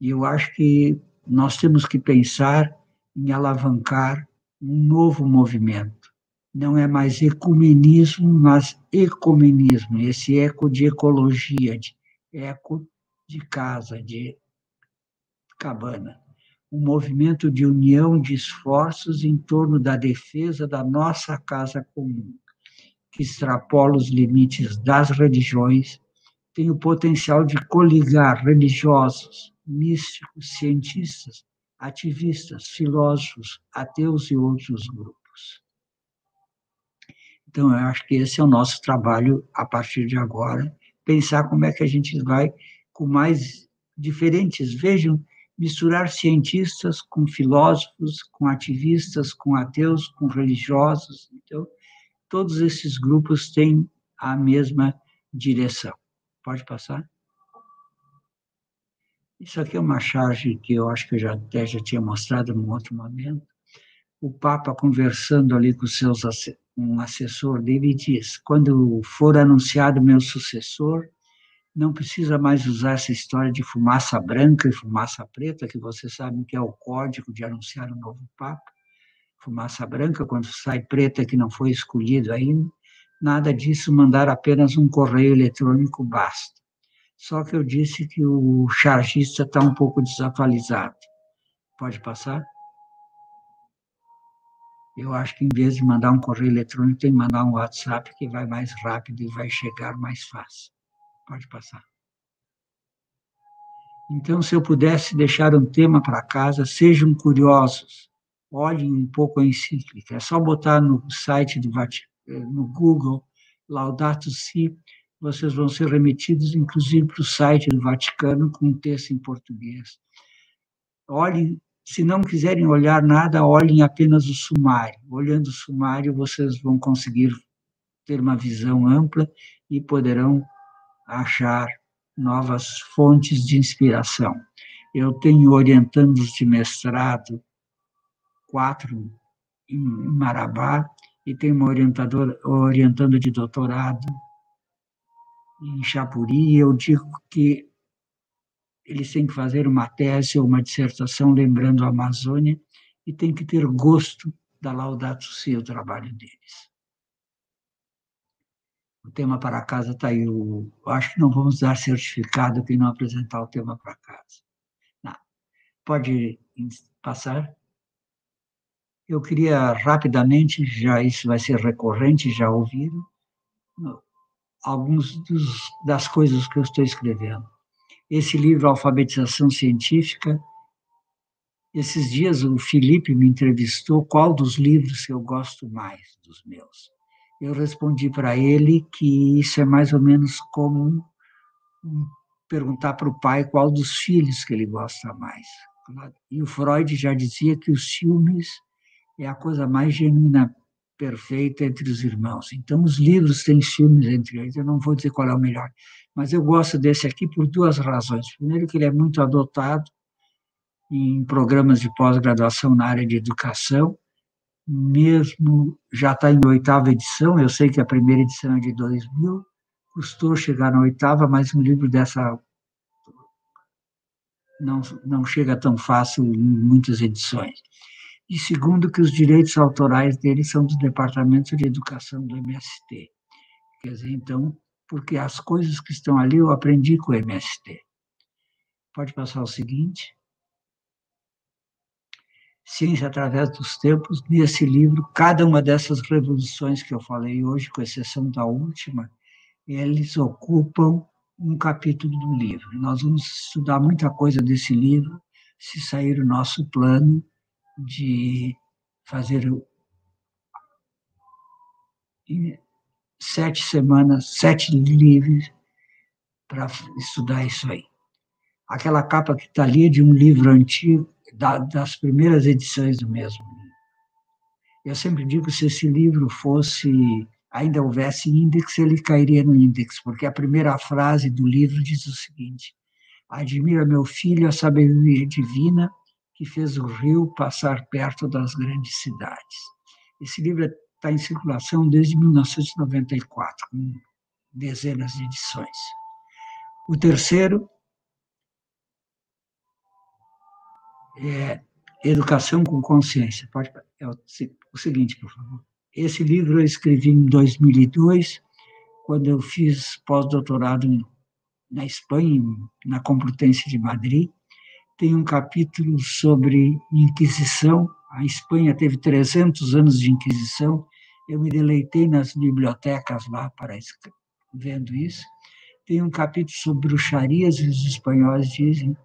E eu acho que nós temos que pensar em alavancar um novo movimento. Não é mais ecumenismo, mas ecumenismo. Esse eco de ecologia, de eco de casa, de cabana. Um movimento de união de esforços em torno da defesa da nossa casa comum, que extrapola os limites das religiões, tem o potencial de coligar religiosos, místicos, cientistas, ativistas, filósofos, ateus e outros grupos. Então, eu acho que esse é o nosso trabalho a partir de agora, pensar como é que a gente vai com mais diferentes, vejam, misturar cientistas com filósofos, com ativistas, com ateus, com religiosos. Então, todos esses grupos têm a mesma direção. Pode passar? Isso aqui é uma charge que eu acho que eu até já tinha mostrado num outro momento. O Papa conversando ali com um assessor dele diz: quando for anunciado meu sucessor, não precisa mais usar essa história de fumaça branca e fumaça preta, que vocês sabem que é o código de anunciar o novo Papa. Fumaça branca, quando sai preta, que não foi escolhido ainda. Nada disso, mandar apenas um correio eletrônico basta. Só que eu disse que o chargista está um pouco desatualizado. Pode passar? Eu acho que, em vez de mandar um correio eletrônico, tem que mandar um WhatsApp, que vai mais rápido e vai chegar mais fácil. Pode passar. Então, se eu pudesse deixar um tema para casa, sejam curiosos, olhem um pouco a encíclica. É só botar no site do Vaticano, no Google, Laudato Si, vocês vão ser remetidos, inclusive, para o site do Vaticano, com um texto em português. Olhem, se não quiserem olhar nada, olhem apenas o sumário. Olhando o sumário, vocês vão conseguir ter uma visão ampla e poderão achar novas fontes de inspiração. Eu tenho orientandos de mestrado, 4 em Marabá, e tenho uma orientando de doutorado em Chapuri, e eu digo que eles têm que fazer uma tese ou uma dissertação lembrando a Amazônia e têm que ter gosto da Laudato Si, o trabalho deles. O tema para casa está aí. Eu acho que não vamos dar certificado quem não apresentar o tema para casa. Não. Pode passar? Eu queria rapidamente, já isso vai ser recorrente, já ouviram, algumas das coisas que eu estou escrevendo. Esse livro, Alfabetização Científica, esses dias o Felipe me entrevistou qual dos livros que eu gosto mais dos meus. Eu respondi para ele que isso é mais ou menos como perguntar para o pai qual dos filhos que ele gosta mais. E o Freud já dizia que os ciúmes é a coisa mais genuína, perfeita entre os irmãos. Então, os livros têm ciúmes entre eles. Eu não vou dizer qual é o melhor, mas eu gosto desse aqui por 2 razões. Primeiro, que ele é muito adotado em programas de pós-graduação na área de educação, mesmo já está em 8ª edição, eu sei que a primeira edição é de 2000, custou chegar na 8ª, mas um livro dessa não chega tão fácil em muitas edições. E segundo, que os direitos autorais dele são do Departamento de Educação do MST. Quer dizer, então, porque as coisas que estão ali eu aprendi com o MST. Pode passar o seguinte. Ciência através dos tempos, nesse livro, cada uma dessas revoluções que eu falei hoje, com exceção da última, eles ocupam um capítulo do livro. Nós vamos estudar muita coisa desse livro, se sair o nosso plano de fazer 7 semanas, 7 livros para estudar isso aí. Aquela capa que está ali é de um livro antigo, das primeiras edições do mesmo livro. Eu sempre digo que se esse livro ainda houvesse índex, ele cairia no índex, porque a primeira frase do livro diz o seguinte: admira meu filho a sabedoria divina que fez o rio passar perto das grandes cidades. Esse livro está em circulação desde 1994, com dezenas de edições. O terceiro é Educação com Consciência. É o seguinte, por favor. Esse livro eu escrevi em 2002, quando eu fiz pós-doutorado na Espanha, na Complutense de Madrid. Tem um capítulo sobre Inquisição. A Espanha teve 300 anos de Inquisição. Eu me deleitei nas bibliotecas lá vendo isso. Tem um capítulo sobre bruxarias, e os espanhóis dizem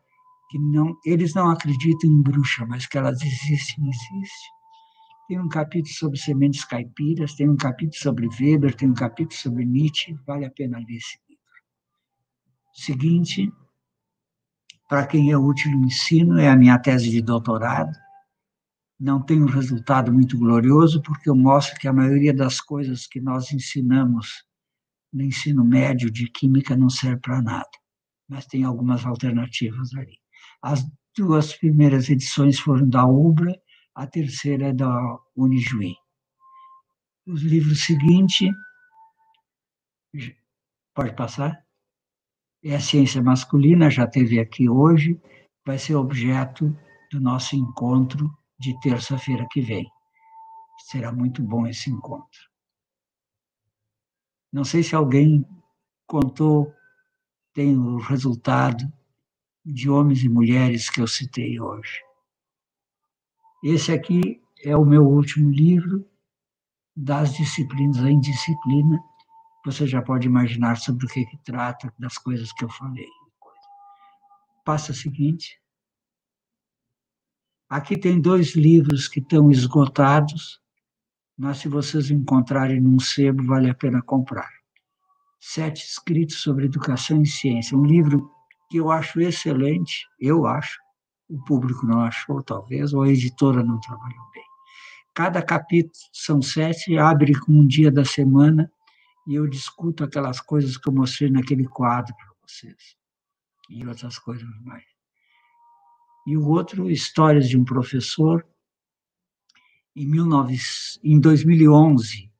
que eles não acreditam em bruxa, mas que elas existem. Tem um capítulo sobre sementes caipiras, tem um capítulo sobre Weber, tem um capítulo sobre Nietzsche, vale a pena ler esse livro. Seguinte, para quem é útil no ensino, é a minha tese de doutorado. Não tem um resultado muito glorioso, porque eu mostro que a maioria das coisas que nós ensinamos no ensino médio de química não serve para nada, mas tem algumas alternativas ali. As duas primeiras edições foram da UBRA, a terceira é da Unijuí. O livro seguinte, pode passar? É a Ciência Masculina, já teve aqui hoje, vai ser objeto do nosso encontro de terça-feira que vem. Será muito bom esse encontro. Não sei se alguém contou, tem o resultado de homens e mulheres que eu citei hoje. Esse aqui é o meu último livro, Das Disciplinas à Indisciplina. Você já pode imaginar sobre o que trata, das coisas que eu falei. Passa a seguinte. Aqui tem 2 livros que estão esgotados, mas se vocês encontrarem num sebo, vale a pena comprar. 7 escritos sobre educação e ciência, um livro que eu acho excelente, eu acho, o público não achou, talvez, ou a editora não trabalhou bem. Cada capítulo são 7, abre com um dia da semana, e eu discuto aquelas coisas que eu mostrei naquele quadro para vocês, e outras coisas mais. E o outro, Histórias de um Professor. Em 2011,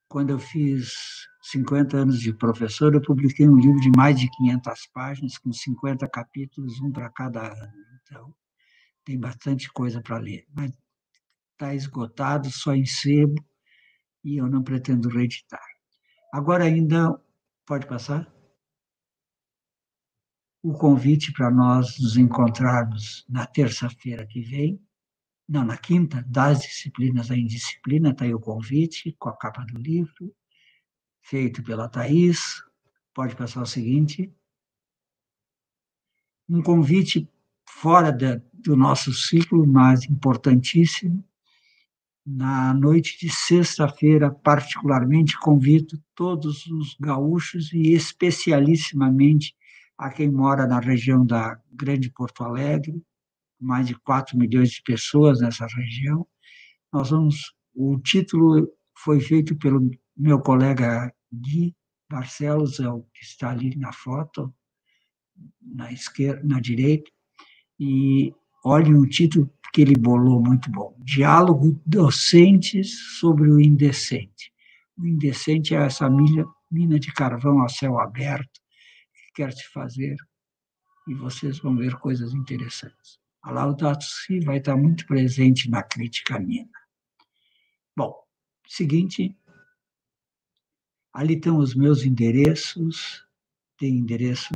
quando eu fiz 50 anos de professor, eu publiquei um livro de mais de 500 páginas, com 50 capítulos, um para cada ano. Então, tem bastante coisa para ler. Mas está esgotado, só em sebo, e eu não pretendo reeditar. Agora ainda, pode passar? O convite para nós nos encontrarmos na terça-feira que vem, não, na quinta, Das Disciplinas à Indisciplina, está aí o convite, com a capa do livro, feito pela Thaís. Pode passar o seguinte. Um convite fora do nosso ciclo, mas importantíssimo. Na noite de sexta-feira, particularmente, convido todos os gaúchos e especialissimamente a quem mora na região da Grande Porto Alegre, mais de 4 milhões de pessoas nessa região. O título foi feito pelo meu colega Gui Barcelos, é o que está ali na foto, na esquerda, na direita, e olhem o título que ele bolou, muito bom. Diálogo Docentes sobre o Indecente. O indecente é essa mina de carvão a céu aberto que quer se fazer, e vocês vão ver coisas interessantes. A Laudato Si vai estar muito presente na crítica mina. Bom, seguinte, ali estão os meus endereços, tem endereço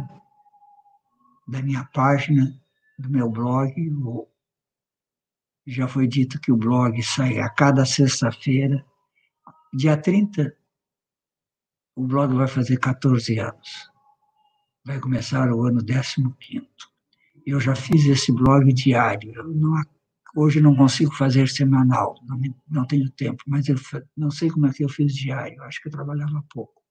da minha página, do meu blog. Já foi dito que o blog sai a cada sexta-feira. Dia 30, o blog vai fazer 14 anos. Vai começar o ano 15º. Eu já fiz esse blog diário. Hoje não consigo fazer semanal, não tenho tempo, mas eu não sei como é que eu fiz diário, acho que eu trabalhava pouco.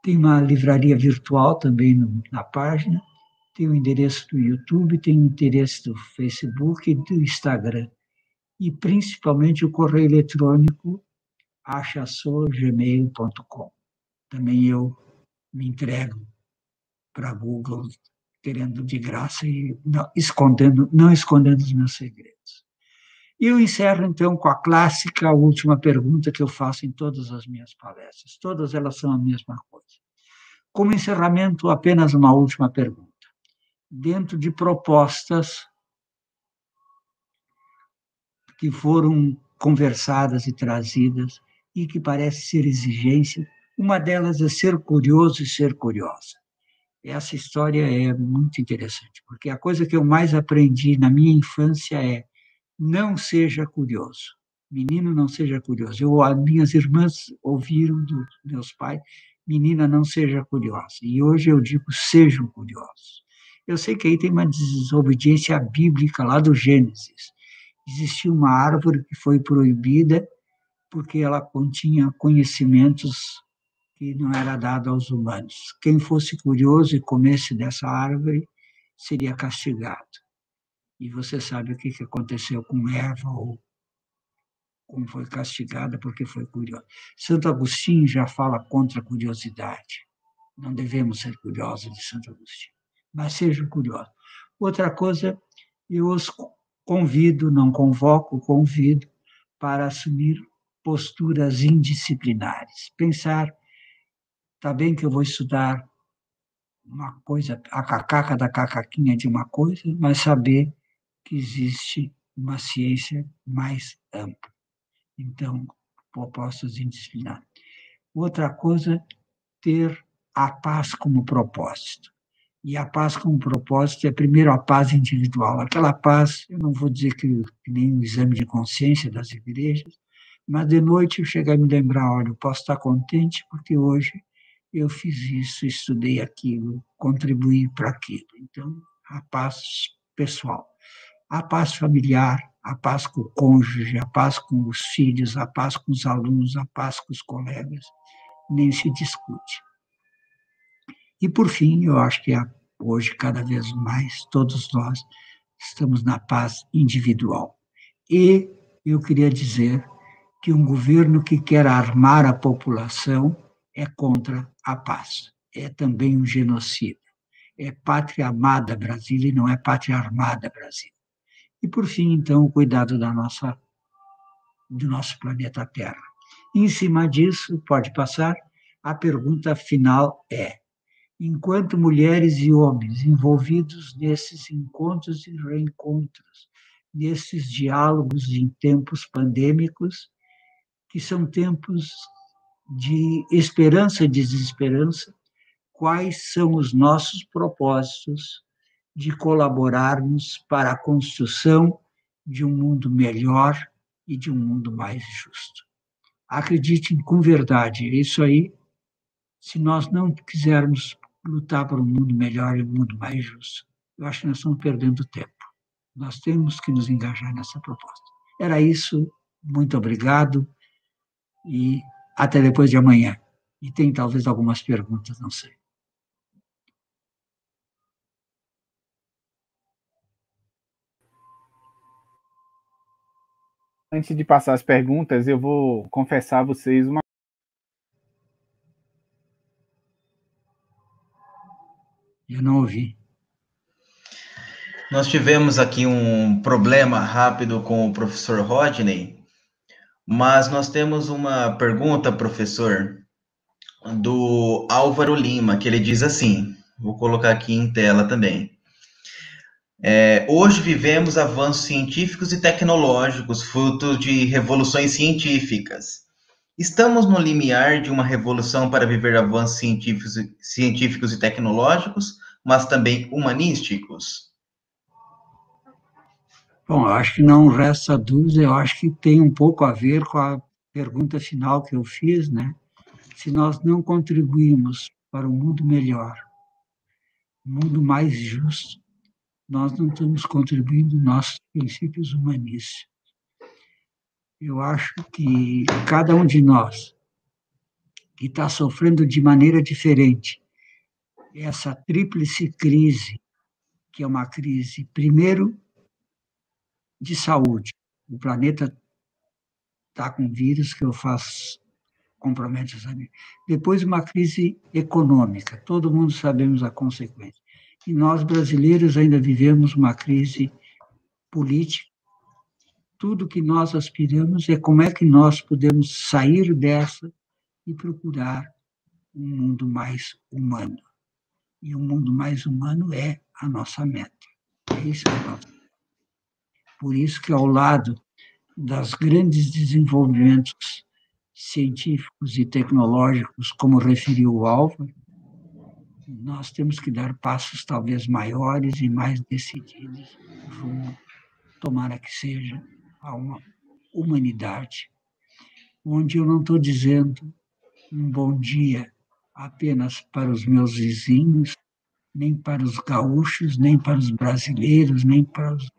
Tem uma livraria virtual também na página, tem o endereço do YouTube, tem o endereço do Facebook e do Instagram. E principalmente o correio eletrônico achassogmail.com. Também eu me entrego para a Google, querendo de graça e não escondendo os meus segredos. E eu encerro, então, com a clássica última pergunta que eu faço em todas as minhas palestras. Todas elas são a mesma coisa. Como encerramento, apenas uma última pergunta. Dentro de propostas que foram conversadas e trazidas e que parece ser exigência, uma delas é ser curioso e ser curiosa. Essa história é muito interessante, porque a coisa que eu mais aprendi na minha infância é: não seja curioso. Menino, não seja curioso. As minhas irmãs ouviram dos meus pais: menina, não seja curiosa. E hoje eu digo: sejam curiosos. Eu sei que aí tem uma desobediência bíblica lá do Gênesis. Existia uma árvore que foi proibida porque ela continha conhecimentos que não era dado aos humanos. Quem fosse curioso e comesse dessa árvore seria castigado. E você sabe o que aconteceu com Eva, ou como foi castigada porque foi curiosa. Santo Agostinho já fala contra a curiosidade. Não devemos ser curiosos de Santo Agostinho. mas sejam curiosos. Outra coisa, eu os convido, não convoco, convido para assumir posturas indisciplinares. Pensar, está bem que eu vou estudar uma coisa, a cacaca da cacaquinha de uma coisa, mas saber que existe uma ciência mais ampla. Então, propostas indisciplinares. Outra coisa, ter a paz como propósito. E a paz como propósito é, primeiro, a paz individual. Aquela paz, eu não vou dizer que nem um exame de consciência das igrejas, mas de noite eu chegar a me lembrar, olha, eu posso estar contente porque hoje eu fiz isso, estudei aquilo, contribuí para aquilo. Então, a paz pessoal. A paz familiar, a paz com o cônjuge, a paz com os filhos, a paz com os alunos, a paz com os colegas, nem se discute. E, por fim, eu acho que hoje, cada vez mais, todos nós estamos na paz individual. E eu queria dizer que um governo que quer armar a população é contra a paz. É também um genocídio. É pátria amada Brasil e não é pátria armada Brasil. E, por fim, então, o cuidado do nosso planeta Terra. Em cima disso, pode passar, a pergunta final é: enquanto mulheres e homens envolvidos nesses encontros e reencontros, nesses diálogos em tempos pandêmicos, que são tempos de esperança e desesperança, quais são os nossos propósitos de colaborarmos para a construção de um mundo melhor e de um mundo mais justo? Acreditem com verdade, é isso aí. Se nós não quisermos lutar por um mundo melhor e um mundo mais justo, eu acho que nós estamos perdendo tempo. Nós temos que nos engajar nessa proposta. Era isso, muito obrigado e até depois de amanhã. E tem talvez algumas perguntas, não sei. Antes de passar as perguntas, eu vou confessar a vocês uma. Eu não ouvi. Nós tivemos aqui um problema rápido com o professor Rodney, mas nós temos uma pergunta, professor, do Álvaro Lima, que ele diz assim, vou colocar aqui em tela também. Hoje vivemos avanços científicos e tecnológicos, fruto de revoluções científicas. Estamos no limiar de uma revolução para viver avanços científicos e tecnológicos, mas também humanísticos? Bom, eu acho que não resta dúvida, eu acho que tem um pouco a ver com a pergunta final que eu fiz, né? Se nós não contribuímos para um mundo melhor, um mundo mais justo, nós não estamos contribuindo nossos princípios humanistas. Eu acho que cada um de nós que está sofrendo de maneira diferente essa tríplice crise, que é uma crise, primeiro, de saúde. O planeta está com vírus que eu faço comprometo a mim. Depois, uma crise econômica. Todo mundo sabemos a consequência. E nós, brasileiros, ainda vivemos uma crise política. Tudo que nós aspiramos é como é que nós podemos sair dessa e procurar um mundo mais humano. E um mundo mais humano é a nossa meta. É isso que nós. Por isso que, ao lado das grandes desenvolvimentos científicos e tecnológicos, como referiu o Álvaro, nós temos que dar passos talvez maiores e mais decididos rumo, tomara que seja, a uma humanidade, onde eu não estou dizendo um bom dia apenas para os meus vizinhos, nem para os gaúchos, nem para os brasileiros, nem para os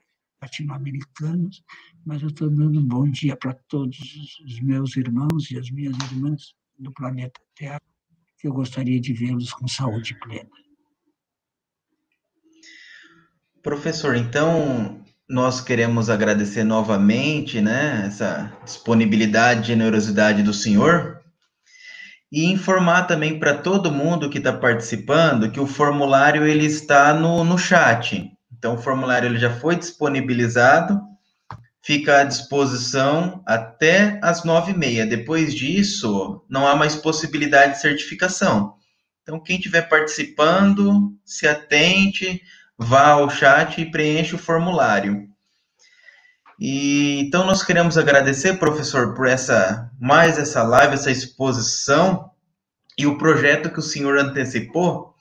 latino-americanos, mas eu estou dando um bom dia para todos os meus irmãos e as minhas irmãs do planeta Terra, que eu gostaria de vê-los com saúde plena. Professor, então nós queremos agradecer novamente, né, essa disponibilidade e generosidade do senhor. E informar também para todo mundo que está participando que o formulário ele está no chat. Então, o formulário ele já foi disponibilizado, fica à disposição até às 9h30. Depois disso, não há mais possibilidade de certificação. Então, quem estiver participando, se atente, vá ao chat e preencha o formulário. E então nós queremos agradecer, professor, por mais essa live, essa exposição e o projeto que o senhor antecipou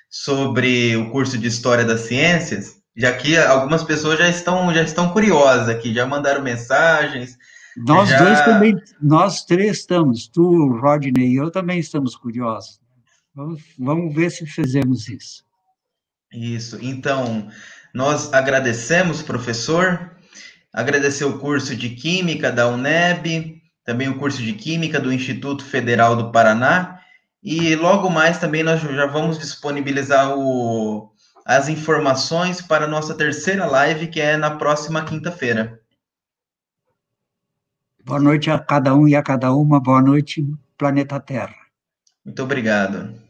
sobre o curso de História das Ciências, já que algumas pessoas já estão curiosas aqui, já mandaram mensagens, Nós dois já... também, nós três estamos, tu, o Rodney e eu também estamos curiosos. Vamos ver se fizemos isso. Isso. Então, nós agradecemos, professor, agradecer o curso de Química da UNEB, também o curso de Química do Instituto Federal do Paraná, e logo mais também nós já vamos disponibilizar as informações para a nossa terceira live, que é na próxima quinta-feira. Boa noite a cada um e a cada uma, boa noite, planeta Terra. Muito obrigado.